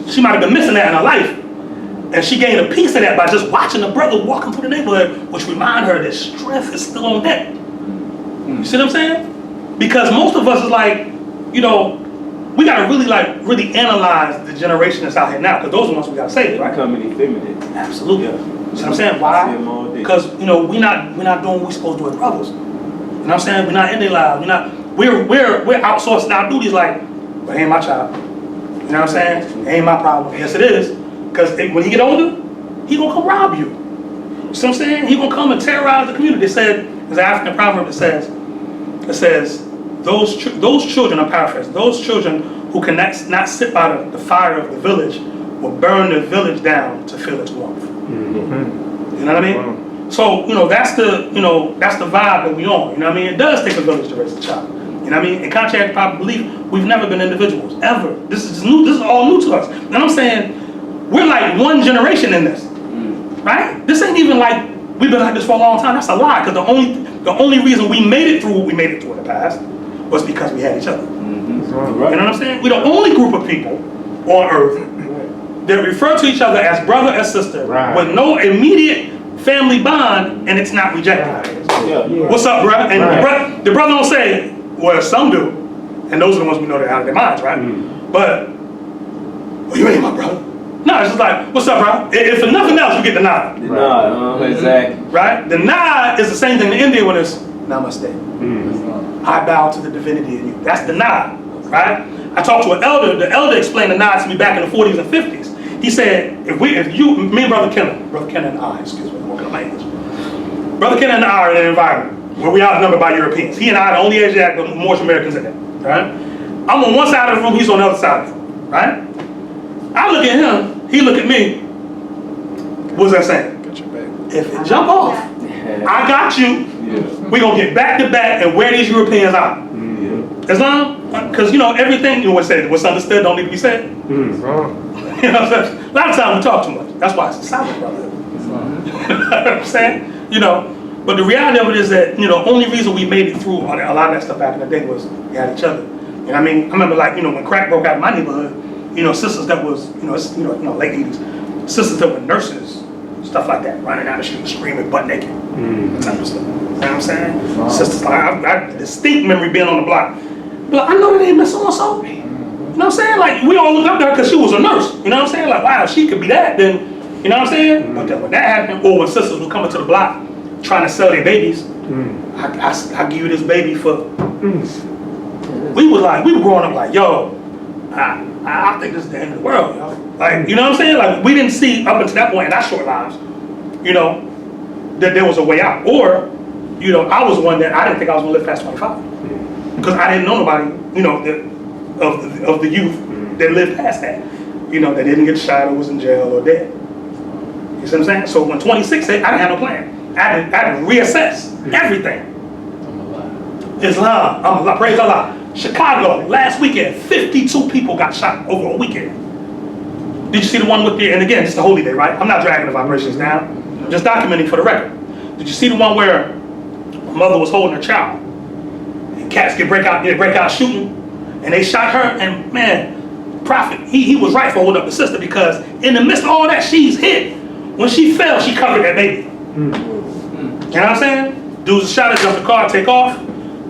she might have been missing that in her life. And she gained a piece of that by just watching the brother walking through the neighborhood, which remind her that strength is still on deck. You see what I'm saying? Because most of us is like, we gotta really analyze the generation that's out here now, because those are the ones we gotta save, right? Becoming effeminate. Absolutely. You see what I'm saying? Why? Because we're not doing what we're supposed to do as brothers. You know what I'm saying? We're not in their lives. We're outsourcing our duties like, but ain't my child. You know what I'm saying? It ain't my problem. Yes, it is. Because when he get older, he gonna come rob you. You see what I'm saying? He gonna come and terrorize the community. They said, there's an African proverb that says, those children, I'm paraphrasing, those children who can not sit by the fire of the village will burn the village down to feel its warmth. You know what I mean? So, that's the vibe that we on. You know what I mean? It does take a village to raise a child. You know what I mean? And contrary to popular belief, we've never been individuals, ever. This is new. This is all new to us. And I'm saying, we're like one generation in this, right? This ain't even like we've been like this for a long time. That's a lie. Because the only reason we made it through what we made it through in the past was because we had each other. You know what I'm saying? We're the only group of people on earth that refer to each other as brother and sister with no immediate family bond, and it's not rejected. What's up, bruh? And the brother don't say, well, some do, and those are the ones we know they're out of their minds, right? But, well, you ain't my brother. No, it's just like, what's up, bro? If for nothing else, you get the nod. The nod, exactly. Right? The nod is the same thing in India when it's namaste. I bow to the divinity in you. That's the nod, right? I talked to an elder. The elder explained the nod to me back in the 40s and 50s. He said, me and Brother Kennan and I, excuse me, I'm working on language. Brother Kennan and I are in an environment where we are outnumbered by Europeans. He and I are the only Asiatic, but most Americans in it, right? I'm on one side of the room, he's on the other side of the room, right? I look at him, he look at me. What's that saying? Got your back. If it jump off, I got you. We're going to get back to back and wear these Europeans out. Islam, because everything what's understood don't need to be said. You know, a lot of times we talk too much. That's why it's a silent brother. You know what I'm saying? But the reality of it is that only reason we made it through a lot of that stuff back in the day was we had each other. You know what I mean? I remember when crack broke out in my neighborhood, sisters that was late 80s, sisters that were nurses, stuff like that, running down the street screaming butt naked, that type of stuff. You know what I'm saying? Sisters like I distinct memory being on the block. But I know that ain't Miss so-and-so. You know what I'm saying? Like, we all looked up to her because she was a nurse. You know what I'm saying? Like, wow, if she could be that, then, you know what I'm saying? But then when that happened, or when sisters were coming to the block trying to sell their babies, I give you this baby for... We were growing up like, yo, I think this is the end of the world, yo. Like, you know what I'm saying? Like, we didn't see up until that point in our short lives, that there was a way out. Or, I was one that I didn't think I was going to live past 25. Because I didn't know nobody, of the youth that lived past that. That didn't get shot or was in jail or dead. You see what I'm saying? So when 26 hit, I didn't have no plan. I had to reassess everything. Islam, Allah, praise Allah. Chicago, last weekend, 52 people got shot over a weekend. Did you see the one with and again, it's the holy day, right? I'm not dragging the vibrations down. I'm just documenting for the record. Did you see the one where a mother was holding her child? And cats break out shooting, and they shot her, and man, Prophet, he was right for holding up the sister because in the midst of all that, she's hit. When she fell, she covered that baby. You know what I'm saying? Dudes shot her, jumped the car, take off.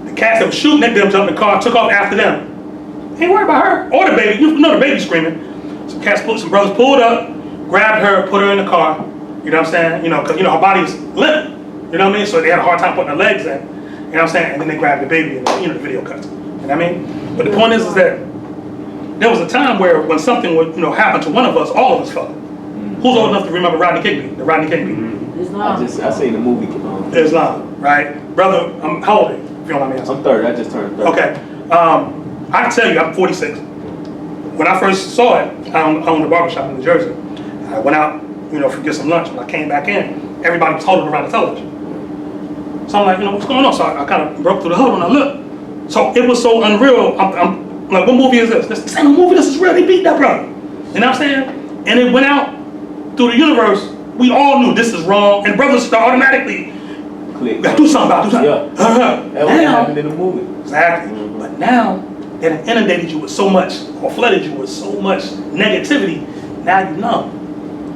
The cats that were shooting at them jumped the car, took off after them. Ain't worried about her or the baby. You know the baby screaming. Some brothers pulled up, grabbed her, put her in the car. You know what I'm saying? Because her body was limp. You know what I mean? So they had a hard time putting her legs in. You know what I'm saying? And then they grabbed the baby and the video cuts. You know what I mean? But the point is that there was a time where when something would happen to one of us, all of us felt it. Who's old enough to remember Rodney King? The Rodney King? I seen the movie. Islam, right? Brother, how old are you? If you don't mind me asking. I'm 30. I just turned 30. Okay. I can tell you, I'm 46. When I first saw it, I owned a barbershop in New Jersey. I went out, to get some lunch. When I came back in, everybody was huddled around the television. So I'm like, what's going on? So I kind of broke through the huddle and I looked. So it was so unreal. I'm like, what movie is this? This ain't a movie. This is real. They beat that brother. You know what I'm saying? And it went out through the universe. We all knew this is wrong, and brothers start automatically. Click. Gotta do something about it. Yeah. That was happened in the movie. Exactly. But now that it inundated you with so much, or flooded you with so much negativity, now you know.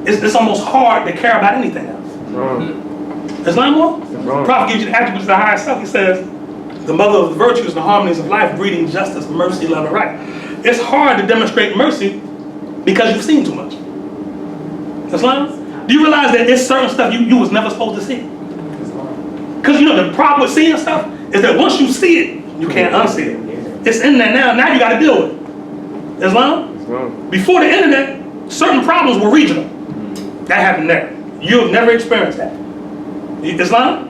It's almost hard to care about anything else. Islam, the Prophet gives you the attributes of the higher self. He says, the mother of the virtues and the harmonies of life, breeding justice, mercy, love, and right. It's hard to demonstrate mercy because you've seen too much. Islam? Do you realize that it's certain stuff you was never supposed to see? Because the problem with seeing stuff is that once you see it, you can't unsee it. It's in there now. Now you got to deal with it. Islam? Before the internet, certain problems were regional. That happened there. You'll never experience that. Islam,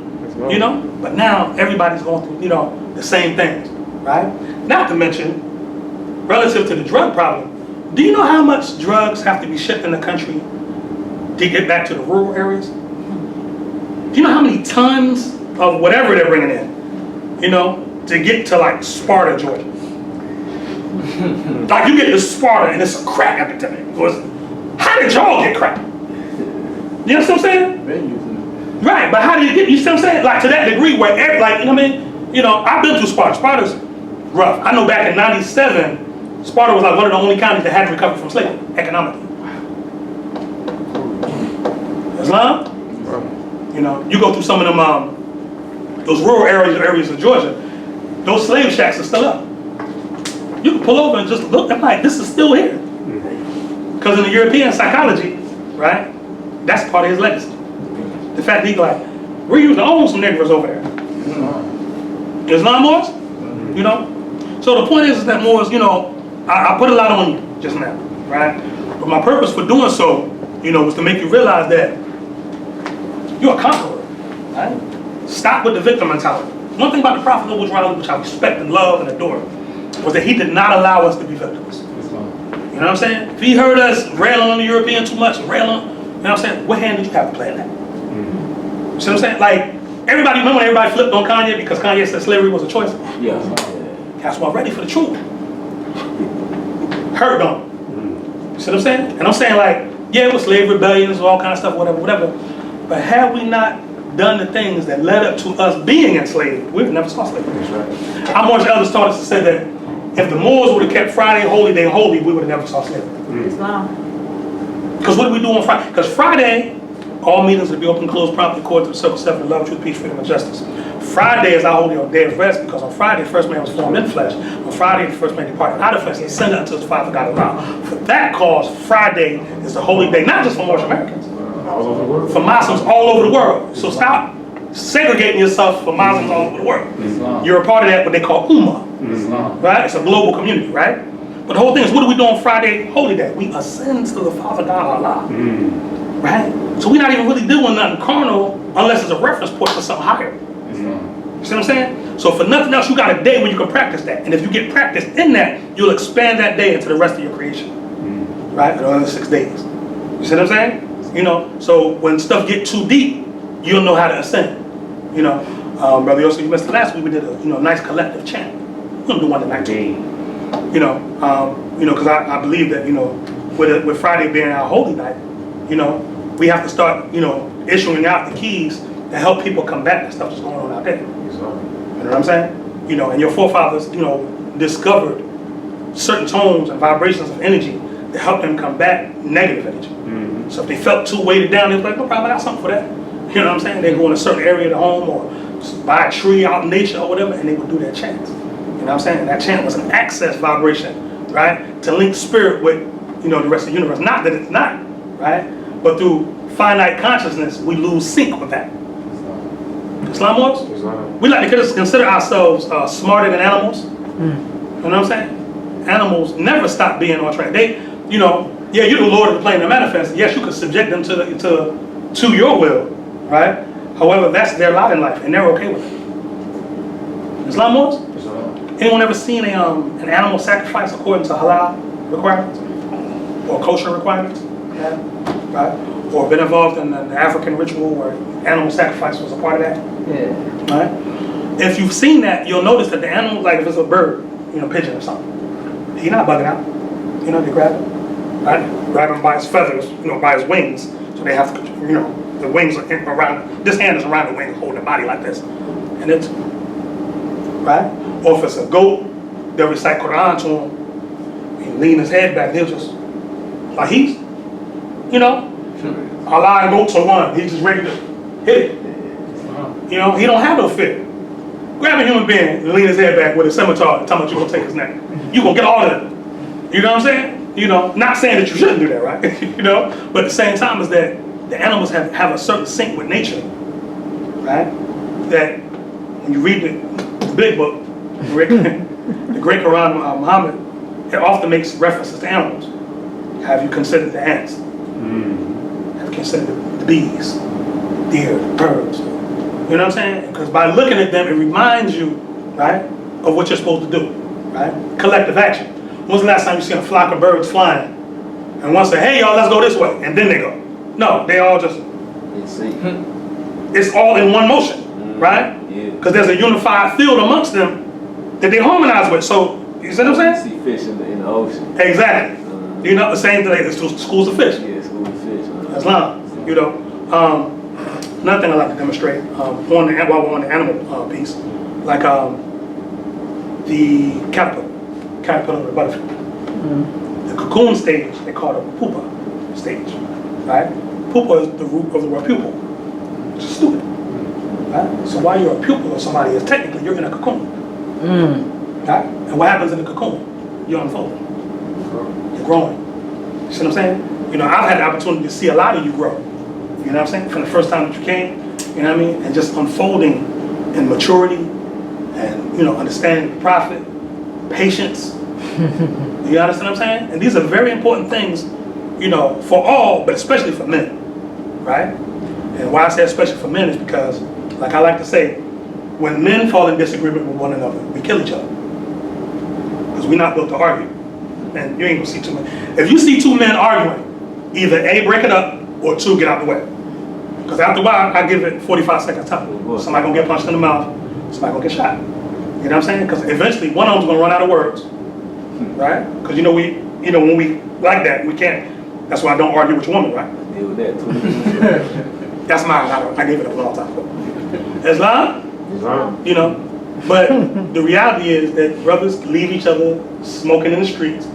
you know, but now everybody's going through, you know, the same things, right? Not to mention, relative to the drug problem, do you know how much drugs have to be shipped in the country to get back to the rural areas? Do you know how many tons of whatever they're bringing in, you know, to get to like Sparta, Georgia? Like you get to Sparta and it's a crack epidemic. How did y'all get crack? You know what I'm saying? Right, but how do you get, you see what I'm saying? Like to that degree where, like, you know what I mean? You know, I've been through Sparta. Sparta's rough. I know back in '97, Sparta was like one of the only counties that hadn't recovered from slavery, economically. Islam? You know, you go through some of them, those rural areas of Georgia, those slave shacks are still up. You can pull over and just look, I'm like, this is still here. Because in the European psychology, right, that's part of his legacy. The fact that he's like, we used to own some Negroes over there. Islam Moors? You know? So the point is that Moors, you know, I put a lot on you just now, right? But my purpose for doing so, you know, was to make you realize that you're a conqueror, right? Stop with the victim mentality. One thing about the Prophet, which I respect and love and adore, was that he did not allow us to be victims. You know what I'm saying? If he heard us railing on the European too much, railing, you know what I'm saying? What hand did you have to play in that? You see what I'm saying? Like, everybody, remember when everybody flipped on Kanye because Kanye said slavery was a choice? Yeah. That's why I'm ready for the truth. Hurt them. You see what I'm saying? And I'm saying like, yeah, it was slave rebellions, all kind of stuff, whatever. But had we not done the things that led up to us being enslaved, we would never saw slavery. That's right. Our Moorish elders taught us to say that if the Moors would have kept Friday holy day holy, we would have never saw slavery. Islam. Because what do we do on Friday? Because Friday, all meetings will be open, closed, promptly, according to the Circle 7 of love, truth, peace, freedom, and justice. Friday is our holy day of rest because on Friday, the first man was formed in flesh. On Friday, the first man departed out of flesh and ascended unto his Father God Allah. For that cause, Friday is the holy day, not just for Moorish Americans, for Muslims all over the world. So stop segregating yourself for Muslims all over the world. You're a part of that, what they call Ummah, right? It's a global community, right? But the whole thing is, what do we do on Friday, holy day? We ascend to the Father God Allah, right? So we're not even really doing nothing carnal unless it's a reference point for something higher. You see what I'm saying? So for nothing else, you got a day where you can practice that. And if you get practice in that, you'll expand that day into the rest of your creation, right? The other 6 days. You see what I'm saying? You know, so when stuff get too deep, you'll know how to ascend. You know, Brother Yosef, you missed the last week, we did a nice collective chant. We're gonna do one tonight too. You know, because I believe that, you know, with Friday being our holy night, you know, we have to start, you know, issuing out the keys to help people combat the stuff that's going on out there. You know what I'm saying? You know, and your forefathers, you know, discovered certain tones and vibrations of energy to help them combat negative energy. So if they felt too weighted down, they was like, no problem, I got something for that. You know what I'm saying? They go in a certain area of the home or buy a tree out in nature or whatever, and they would do their chants. You know what I'm saying? And that chant was an access vibration, right? To link spirit with, you know, the rest of the universe. Not that it's not, right? But through finite consciousness, we lose sync with that. Islam Moors? We like to consider ourselves smarter than animals. You know what I'm saying? Animals never stop being on track. They, you know, yeah, you're the Lord of the plane of manifest. Yes, you could subject them to your will, right? However, that's their lot in life, and they're okay with it. Islam Moors? Anyone ever seen an animal sacrifice according to halal requirements or kosher requirements? Yeah. Right? Or been involved in an African ritual where animal sacrifice was a part of that? Yeah. Right? If you've seen that, you'll notice that the animal, like if it's a bird, you know, pigeon or something, he's not bugging out. You know, they grab him, right? Grab him by his feathers, you know, by his wings. So they have to, you know, the wings are around, this hand is around the wing, holding the body like this. And it's, right? Or if it's a goat, they'll recite Quran to him, he lean his head back, they'll just, like he's, you know, Allah and goats are one, he's just ready to hit it. You know, he don't have no fear. Grab a human being and lean his head back with a scimitar and tell him you're going to take his neck. You're going to get all of it. You know what I'm saying? You know, not saying that you shouldn't do that, right? You know, but at the same time is that the animals have a certain sync with nature, right? That when you read the big book, the great Quran, Muhammad, it often makes references to animals. Have you considered the ants? Have you considered the bees, deer, birds? You know what I'm saying? Because by looking at them, it reminds you, right, of what you're supposed to do, right? Collective action. When's the last time you seen a flock of birds flying? And one say, hey, y'all, let's go this way. And then they go. No, they all just, it's all in one motion, right? Because there's a unified field amongst them that they harmonize with. So, you see what I'm saying? See fish in the ocean. Exactly. You know, the same thing, there's schools of fish. Yeah, schools of fish. Islam, you know. Another thing I like to demonstrate while we're on the animal piece, like the caterpillar of the butterfly. The cocoon stage, they call it the pupa stage, right? Pupa is the root of the word pupil, which is stupid, right? So while you're a pupil of somebody, is technically you're in a cocoon, right? And what happens in the cocoon? You're unfolding, you're growing. You see what I'm saying? You know, I've had the opportunity to see a lot of you grow. You know what I'm saying? From the first time that you came, you know what I mean? And just unfolding in maturity and, you know, understanding the prophet, patience. You understand what I'm saying? And these are very important things, you know, for all, but especially for men, right? And why I say especially for men is because, like I like to say, when men fall in disagreement with one another, we kill each other. Because we're not built to argue. And you ain't gonna see two men. If you see two men arguing, either A, break it up, or two, get out the way. Because after a while, I give it 45 seconds time. Somebody gonna get punched in the mouth, somebody gonna get shot. You know what I'm saying? Because eventually one of them's gonna run out of words, right? Because you know when we like that, we can't. That's why I don't argue with your woman, right? Deal with that too. That's mine. I gave it up a long time ago. Islam, you know. But the reality is that brothers leave each other smoking in the streets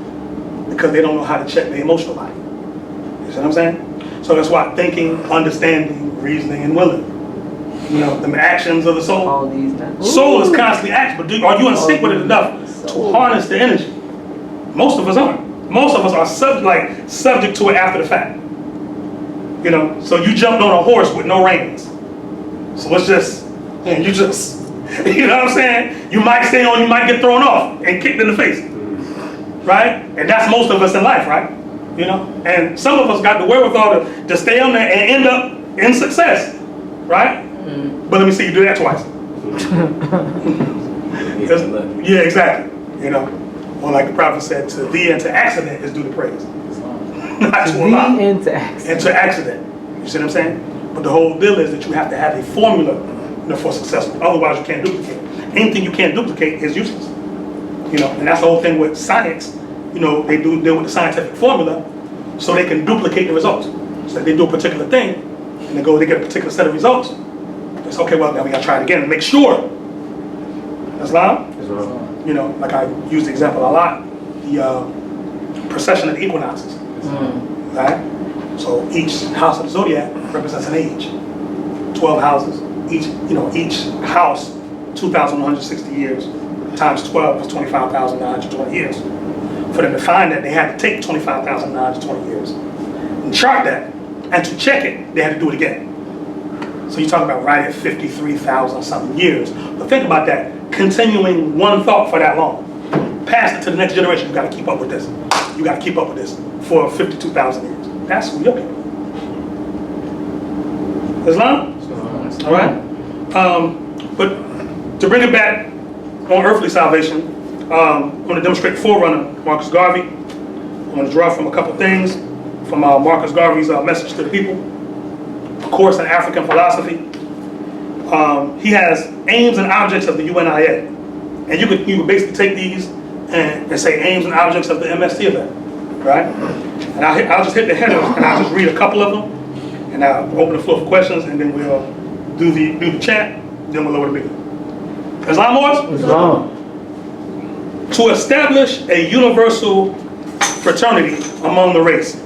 because they don't know how to check their emotional body. You see what I'm saying? So that's why thinking, understanding, reasoning, and willing. You know, the actions of the soul. All these things. Soul is constantly acting, but are you in sync with it enough to harness the energy? Most of us aren't. Most of us are subject to it after the fact. You know, so you jumped on a horse with no reins. So it's just, you just, you know what I'm saying? You might stay on, you might get thrown off and kicked in the face. Right? And that's most of us in life, right? You know, and some of us got the wherewithal to stay on there and end up in success, right? But let me see you do that twice. Yeah, exactly. You know, or like the prophet said, to thee and to accident is due to praise. Not to Allah. And to accident. And to accident. You see what I'm saying? But the whole deal is that you have to have a formula, you know, for success. Otherwise, you can't duplicate. Anything you can't duplicate is useless. You know, and that's the whole thing with science. You know, they deal with the scientific formula so they can duplicate the results. So they do a particular thing and they get a particular set of results. It's okay, well, now we gotta try it again and make sure. Islam? You know, like I use the example a lot, the precession of the equinoxes. Right? So each house of the zodiac represents an age. 12 houses, each house, 2,160 years, times 12 is 25,920 years. For them to find that, they had to take 25,920 years and chart that, and to check it, they had to do it again. So you talk about right at 53,000 something years. But think about that, continuing one thought for that long. Pass it to the next generation, you gotta keep up with this. You gotta keep up with this for 52,000 years. That's who you're people. Islam? All right? But to bring it back on earthly salvation, I'm going to demonstrate Forerunner, Marcus Garvey. I'm going to draw from a couple things from Marcus Garvey's message to the people. Of course, in African philosophy, he has aims and objects of the UNIA. And you could basically take these and say aims and objects of the MST event, right? And I'll just hit the headers and I'll just read a couple of them. And I'll open the floor for questions and then we'll do the chat, then we'll lower the video. Islam, Morris? Islam. To establish a universal fraternity among the race,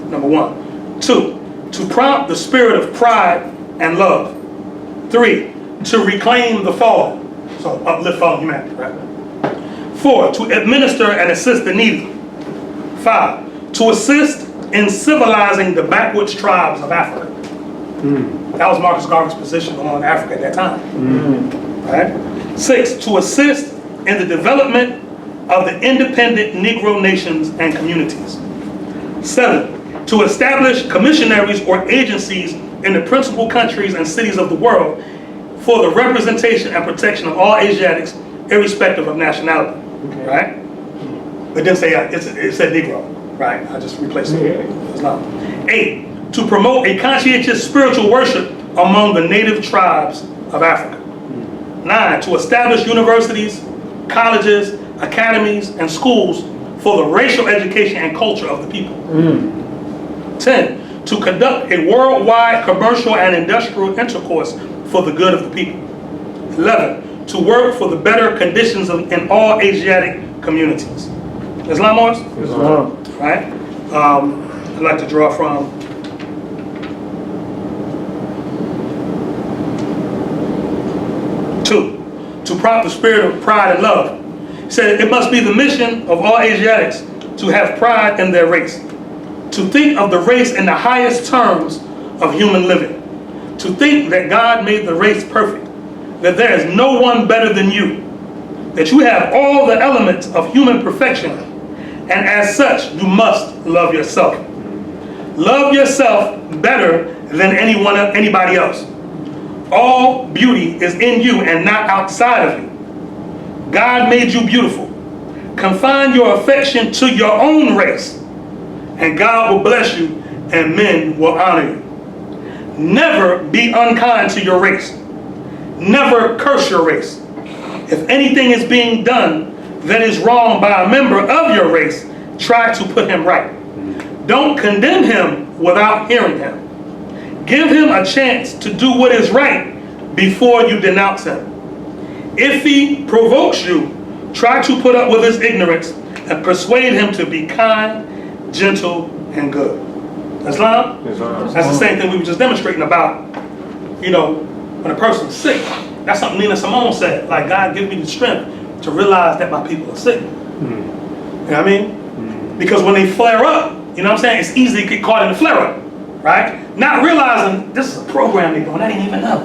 number 1. 2, to prompt the spirit of pride and love. 3, to reclaim the fallen, so uplift fallen humanity, right? 4, to administer and assist the needy. 5, to assist in civilizing the backwoods tribes of Africa. That was Marcus Garvey's position on Africa at that time. Right? 6, to assist in the development of the independent Negro nations and communities. 7, to establish commissionaries or agencies in the principal countries and cities of the world for the representation and protection of all Asiatics, irrespective of nationality, right? It didn't say, it said Negro, right? I just replaced it. It's not. 8, to promote a conscientious spiritual worship among the native tribes of Africa. 9, to establish universities, colleges, academies, and schools for the racial education and culture of the people. 10, to conduct a worldwide commercial and industrial intercourse for the good of the people. 11, to work for the better conditions in all Asiatic communities. Islam, Morris? Islam. Right? I'd like to draw from to prompt the spirit of pride and love. He said it must be the mission of all Asiatics to have pride in their race, to think of the race in the highest terms of human living, to think that God made the race perfect, that there is no one better than you, that you have all the elements of human perfection, and as such you must love yourself. Love yourself better than anybody else. All beauty is in you and not outside of you. God made you beautiful. Confine your affection to your own race, and God will bless you and men will honor you. Never be unkind to your race. Never curse your race. If anything is being done that is wrong by a member of your race, try to put him right. Don't condemn him without hearing him. Give him a chance to do what is right before you denounce him. If he provokes you, try to put up with his ignorance and persuade him to be kind, gentle, and good. Islam? That's the same thing we were just demonstrating about, you know, when a person's sick. That's something Nina Simone said, like, God give me the strength to realize that my people are sick. You know what I mean? Because when they flare up, you know what I'm saying, it's easy to get caught in the flare up, right? Not realizing this is a program they're doing, I didn't even know.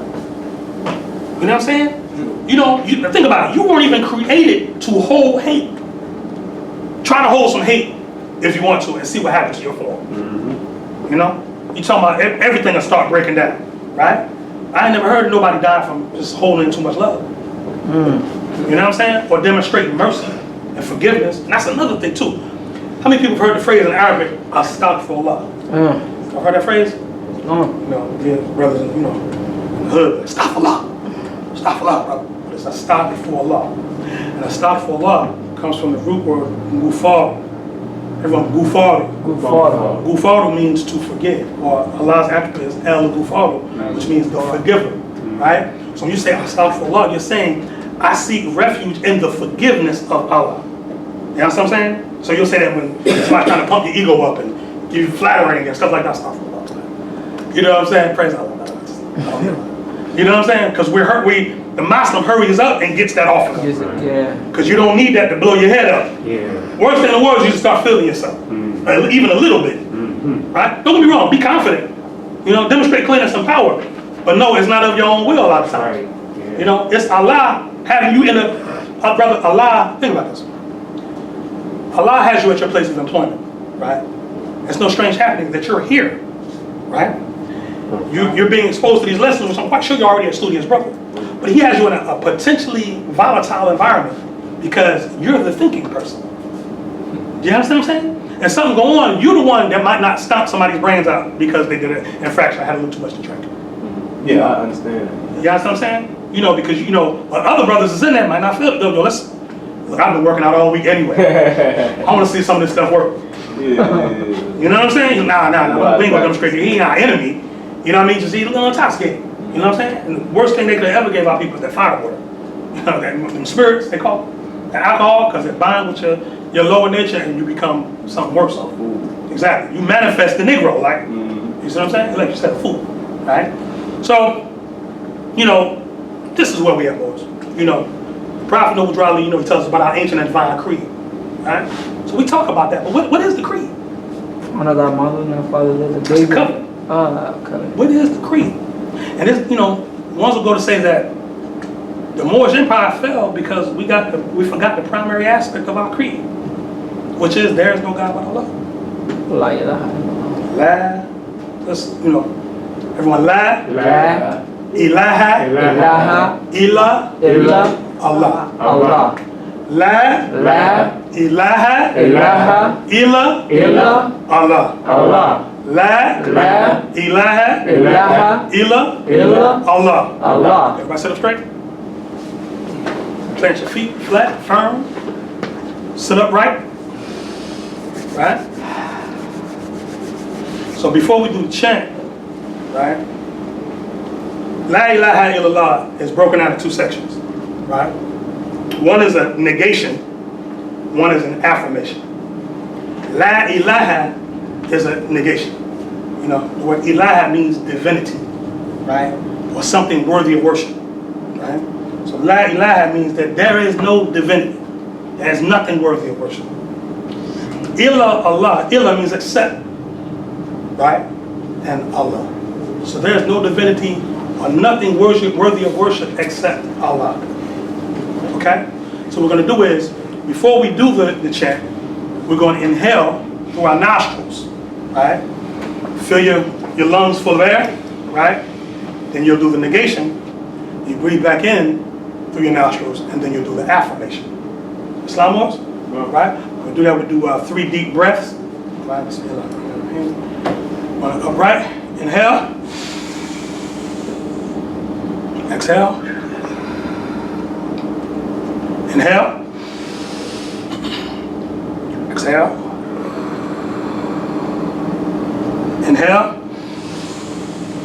You know what I'm saying? You know, think about it, you weren't even created to hold hate. Try to hold some hate if you want to and see what happens to your form. You know? You talking about everything will start breaking down, right? I ain't never heard of nobody die from just holding too much love. You know what I'm saying? Or demonstrating mercy and forgiveness. And that's another thing too. How many people have heard the phrase in Arabic, astaghfirullah? I've heard that phrase? You know, yeah, brothers, you know, in the hood, astaghfirullah. Astaghfirullah, brother. But it's astaghfirullah. And astaghfirullah comes from the root word gufar. Everyone, gufar. Gufar means to forgive, or Allah's attribute is El Gufar, which means the forgiver, right? So when you say astaghfirullah, you're saying, I seek refuge in the forgiveness of Allah. You know what I'm saying? So you'll say that when somebody's trying to pump your ego up and give you flattering and stuff like that, astaghfirullah. You know what I'm saying? Praise Allah. You know what I'm saying? Because we're hurt. The Muslim hurries up and gets that off of them. Because you don't need that to blow your head up. Worst thing in the world is you just start feeling yourself, even a little bit. Right? Don't get me wrong. Be confident. You know, demonstrate clearness and power. But no, it's not of your own will a lot of times. You know, it's Allah having you in a brother. Allah, think about this. Allah has you at your place of employment, right? It's no strange happening that you're here, right? You're being exposed to these lessons, which I'm quite sure you're already a student's brother. But he has you in a potentially volatile environment because you're the thinking person. Do you understand what I'm saying? And something go on, you're the one that might not stomp somebody's brains out because they did an infraction or had a little too much to drink. Yeah, I understand. You understand what I'm saying? You know, because you know, other brothers is in there might not feel it. Yo, listen, look, I've been working out all week anyway. I want to see some of this stuff work. You know what I'm saying? Nah, we ain't gonna demonstrate. He ain't our enemy. You know what I mean? Just he's a little intoxicated. You know what I'm saying? And the worst thing they could have ever gave our people is that fire water. You know, them spirits, they call it. The alcohol, because it binds with your lower nature and you become something worse. Exactly. You manifest the Negro, like, you see what I'm saying? Like you said, a fool, right? So, you know, this is where we are, boys. You know, the Prophet Noble Dry, you know, he tells us about our ancient and divine creed, right? So we talk about that, but what is the creed? Honor thy mother and thy father, the baby. Covenant. Covenant. What is the creed? And this, you know, ones will go to say that the Moorish Empire fell because we forgot the primary aspect of our creed, which is there is no God but Allah. La ilaha La. Let's, everyone la. illallah. Ilaha. Ilaha Illa. illa Allah. Allah. La. La Ilaha. ilaha Illa. illa Allah. Allah. La. La Ilaha. ilaha Illa. illa Allah. Allah. Everybody sit up straight. Plant your feet flat, firm. Sit up right. Right? So before we do the chant, right? La ilaha illallah is broken out into two sections, right? One is a negation, one is an affirmation. La ilaha is a negation. The word ilaha means divinity, right? Or something worthy of worship, right? So la ilaha means that there is no divinity. There is nothing worthy of worship. Illa Allah, illa means except, right? And Allah. So there is no divinity or nothing worthy of worship except Allah. Okay? So what we're going to do is, before we do the chant, we're going to inhale through our nostrils, right? Fill your lungs full of air, right? Then you'll do the negation. You breathe back in through your nostrils, and then you'll do the affirmation. Islam was? Right? We'll do that. We'll do 3 deep breaths. Right? Upright. Inhale. Exhale. Inhale. Exhale. Inhale.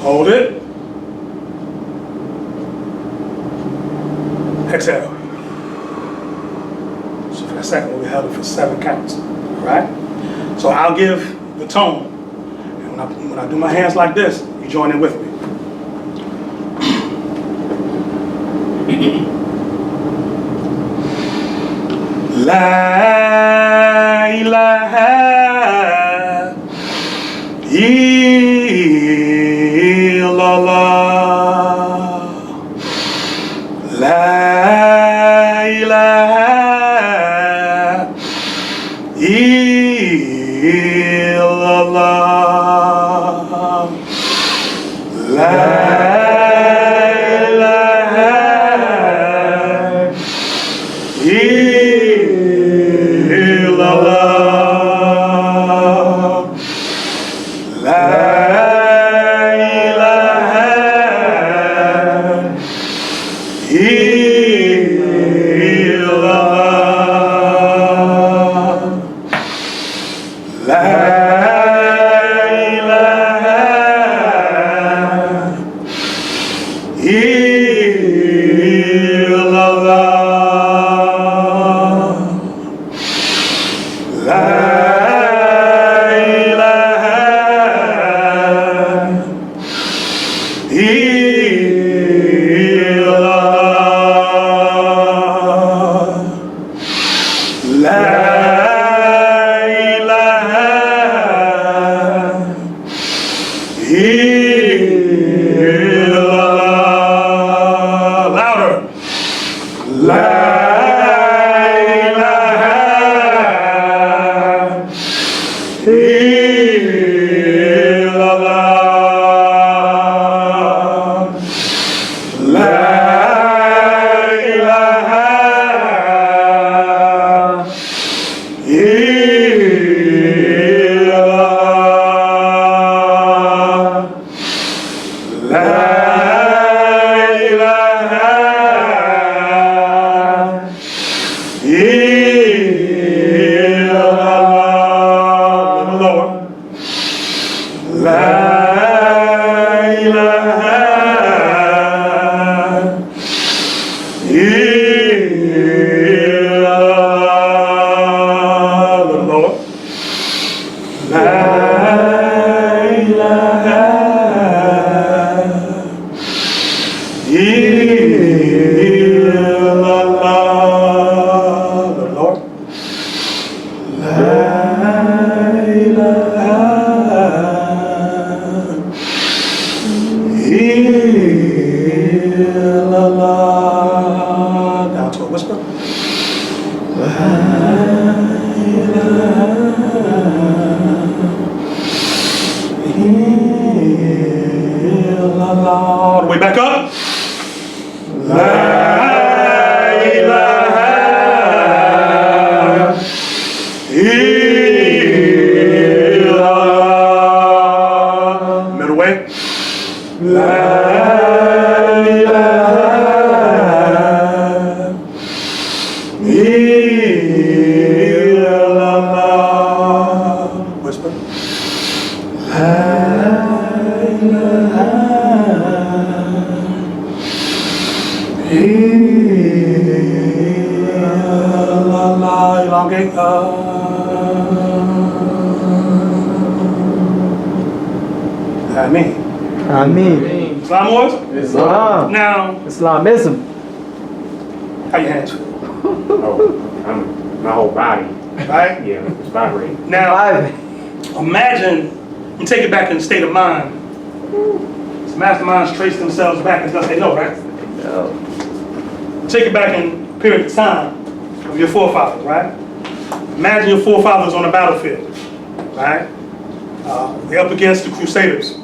Hold it. Exhale. So for a second, we held it for 7 counts. All right? So I'll give the tone. And when I do my hands like this, you join in with me. La ilaha illallah. La ilaha illallah. La down to a whisper. La ilaha illallah. Middle way. La ilaha illallah. Whisper. La ilaha illallah. Elongate. Ameen. Ameen. Islam wars? Islam. Now, Islamism. how your hands? My whole body. Right? Yeah, it's vibrating. Now, Five. imagine, you take it back in the state of mind. Some masterminds trace themselves back as best they know, right? No. Take it back in a period of time of your forefathers, right? Imagine your forefathers on a battlefield, right? They're up against the Crusaders,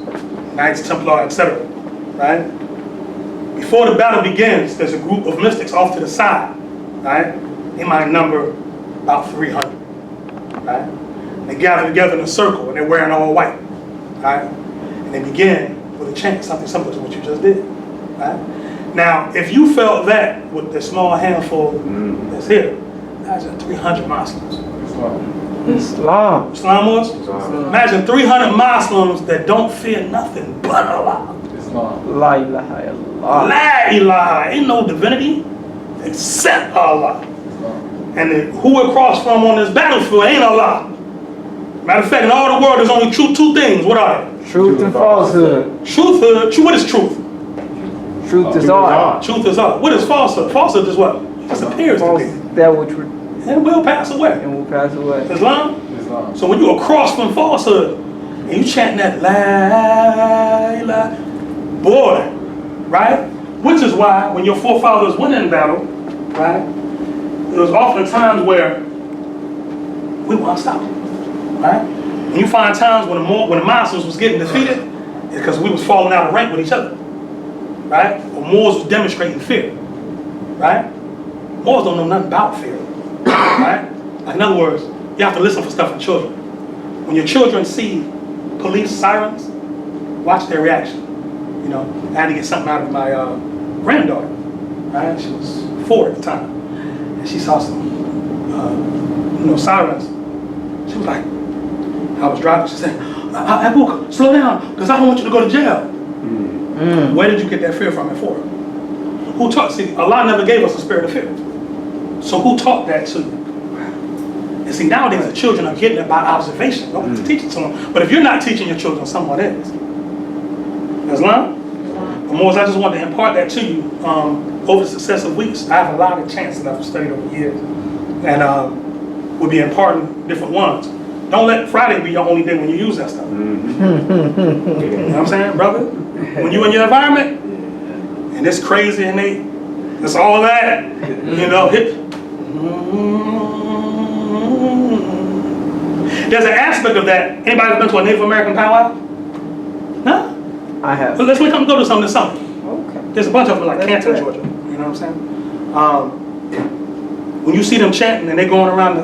Knights Templar, etc., right? Before the battle begins, there's a group of mystics off to the side, right? They might number about 300, right? They gather together in a circle and they're wearing all white, right? And they begin with a chant, something similar to what you just did, right? Now, if you felt that with the small handful that's here, imagine 300 Muslims. Islam. Islam was? Imagine 300 Muslims that don't fear nothing but Allah. La ilaha illallah. La ilaha, ain't no divinity except Allah. And then who we're across from on this battlefield ain't Allah. Matter of fact, in all the world, there's only two things. What are they? Truth and falsehood. What is truth? Truth is all. Truth is Allah. What is falsehood? Falsehood is what? Just appears to be. That which would And will pass away. and will pass away. Islam? So when you're across from falsehood, and you chanting that la ilaha, boy, right? Which is why when your forefathers went in battle, right, there was often times where we weren't stopping, right? And you find times when the Muslims was getting defeated, it's because we was falling out of rank with each other, right? Or Moors was demonstrating fear, right? Moors don't know nothing about fear, right? Like in other words, you have to listen for stuff in children. When your children see police sirens, watch their reaction. You know, I had to get something out of my granddaughter, right? She was 4 at the time. And she saw some, sirens. She was like, I was driving, she said, Abu, slow down, because I don't want you to go to jail. Where did you get that fear from at 4? Who taught? See, Allah never gave us a spirit of fear. So who taught that to you? And see, nowadays the children are getting it by observation. Don't have to teach it to them. But if you're not teaching your children, someone is. Islam? But Moors, I just want to impart that to you. Over successive weeks, I have a lot of chants that I've studied over the years. And we'll be imparting different ones. Don't let Friday be your only day when you use that stuff. You know what I'm saying, brother? When you're in your environment, and it's crazy and it's all that, you know, there's an aspect of that. Anybody been to a Native American powwow? No? I have. Well, let's come go to some this summer. Okay. There's a bunch of them like That's Canton, good. Georgia. You know what I'm saying? When you see them chanting and they going around,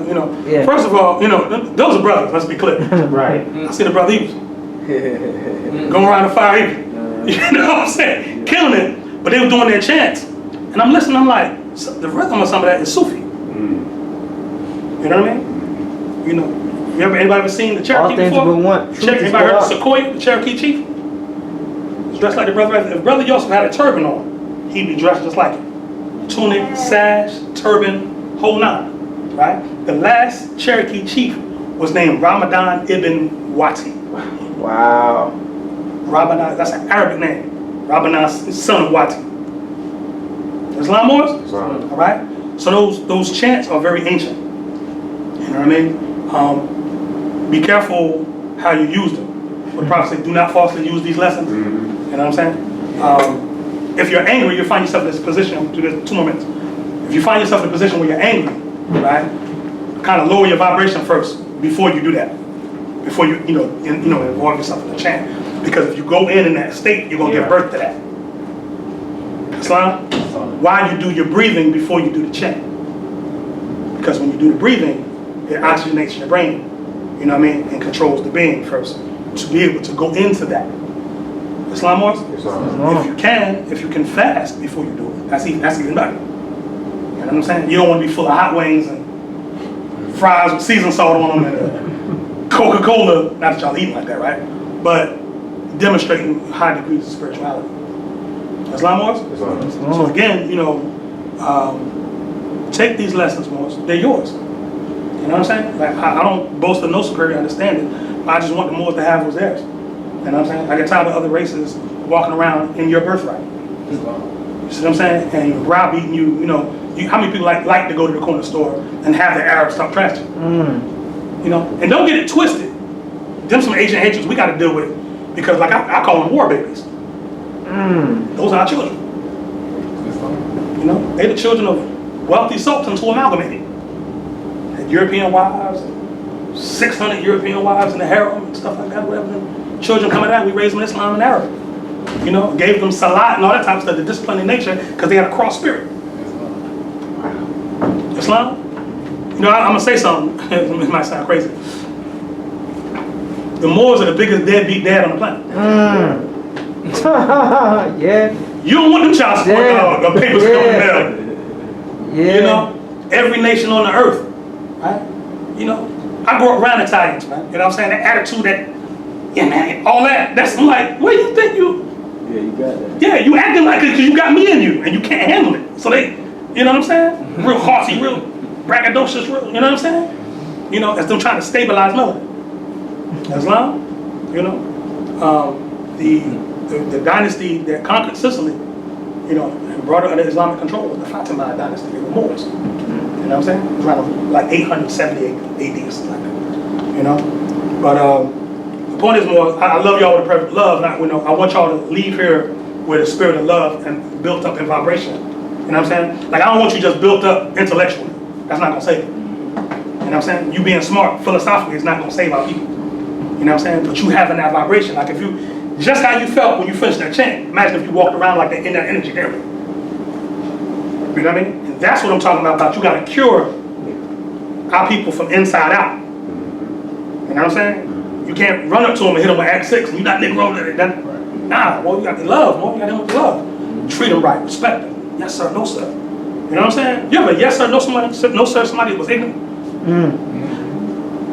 Yeah. first of all, those are brothers, let's be clear. Right. I see the brother Evans going around the fire Evans. You know what I'm saying? Killing it. But they were doing their chants. And I'm listening, I'm like, the rhythm of some of that is Sufi. You know what I mean? Anybody ever seen the Cherokee All things before? we want. Truth is Anybody heard of God. Sequoia, the Cherokee chief? He's dressed like the brother. If Brother Yosef had a turban on, he'd be dressed just like him. Tunic, sash, turban, whole nine, right? The last Cherokee chief was named Ramadan ibn Wati. Wow. Ramadan, that's an Arabic name. Ramadan, son of Wati. Islam Moors? All right? So those chants are very ancient. You know what I mean? Be careful how you use them. What the Prophet said, do not falsely use these lessons. You know what I'm saying? If you're angry, you find yourself in this position, do this 2 more minutes. If you find yourself in a position where you're angry, right? Kind of lower your vibration first before you do that. Before you, involve yourself in the chant. Because if you go in that state, you're going to give birth to that. Islam? Why you do your breathing before you do the chant? Because when you do the breathing, It oxygenates your brain, you know what I mean, and controls the being first to be able to go into that. Islam wars? If you can fast before you do it, that's even better. You know what I'm saying? You don't want to be full of hot wings and fries with seasoned salt on them and Coca-Cola. Not that y'all eating like that, right? But demonstrating high degrees of spirituality. Islam wars? So again, you know, take these lessons, Morris. They're yours. You know what I'm saying? Like I don't boast of no superior understanding. I just want the Moors to have what's theirs. You know what I'm saying? I get tired of other races walking around in your birthright. You see what I'm saying? And browbeating you, you know, how many people like to go to the corner store and have the Arabs talk trash to you? You know? And don't get it twisted. Them some Asian hatreds we got to deal with because like I call them war babies. Those are our children. You know? They're the children of wealthy sultans who amalgamated. Had European wives, 600 European wives in the harem and stuff like that, whatever. Children coming out, we raised them in Islam and Arabic. You know, gave them salat and all that type of stuff, the discipline in nature, because they had a cross spirit. Islam? You know, I'm going to say something, it might sound crazy. The Moors are the biggest deadbeat dad on the planet. Yeah. You don't want them child support papers going in there. Yeah. You know, every nation on the earth, right? You know, I grew up around Italians, man. You know what I'm saying? That attitude, that, yeah, man, all that. I'm like, what do you think you? Yeah, you got that. Yeah, you acting like it because you got me in you, and you can't handle it. So they, you know what I'm saying? Real haughty, real braggadocious, real, you know what I'm saying? You know, as them trying to stabilize melody. Islam, you know, the dynasty that conquered Sicily, you know, and brought it under Islamic control was the Fatimid dynasty, the Moors. You know what I'm saying? It was around like 878 AD or something like that. You know? But the point is more, I love y'all with a perfect love, not, you know, I want y'all to leave here with a spirit of love and built up in vibration. You know what I'm saying? Like I don't want you just built up intellectually. That's not gonna save you. You know what I'm saying? You being smart philosophically is not gonna save our people. You know what I'm saying? But you having that vibration, like if you, just how you felt when you finished that chant, imagine if you walked around like that in that energy area. You know what I mean? And that's what I'm talking about you gotta cure our people from inside out. You know what I'm saying? You can't run up to them and hit them with Act 6 and you not nigga over there. Nah, well, you got to love, you got to hit them with love. Treat them right, respect them. Yes sir, no sir. You know what I'm saying? You ever yes sir, no sir, somebody was ignorant?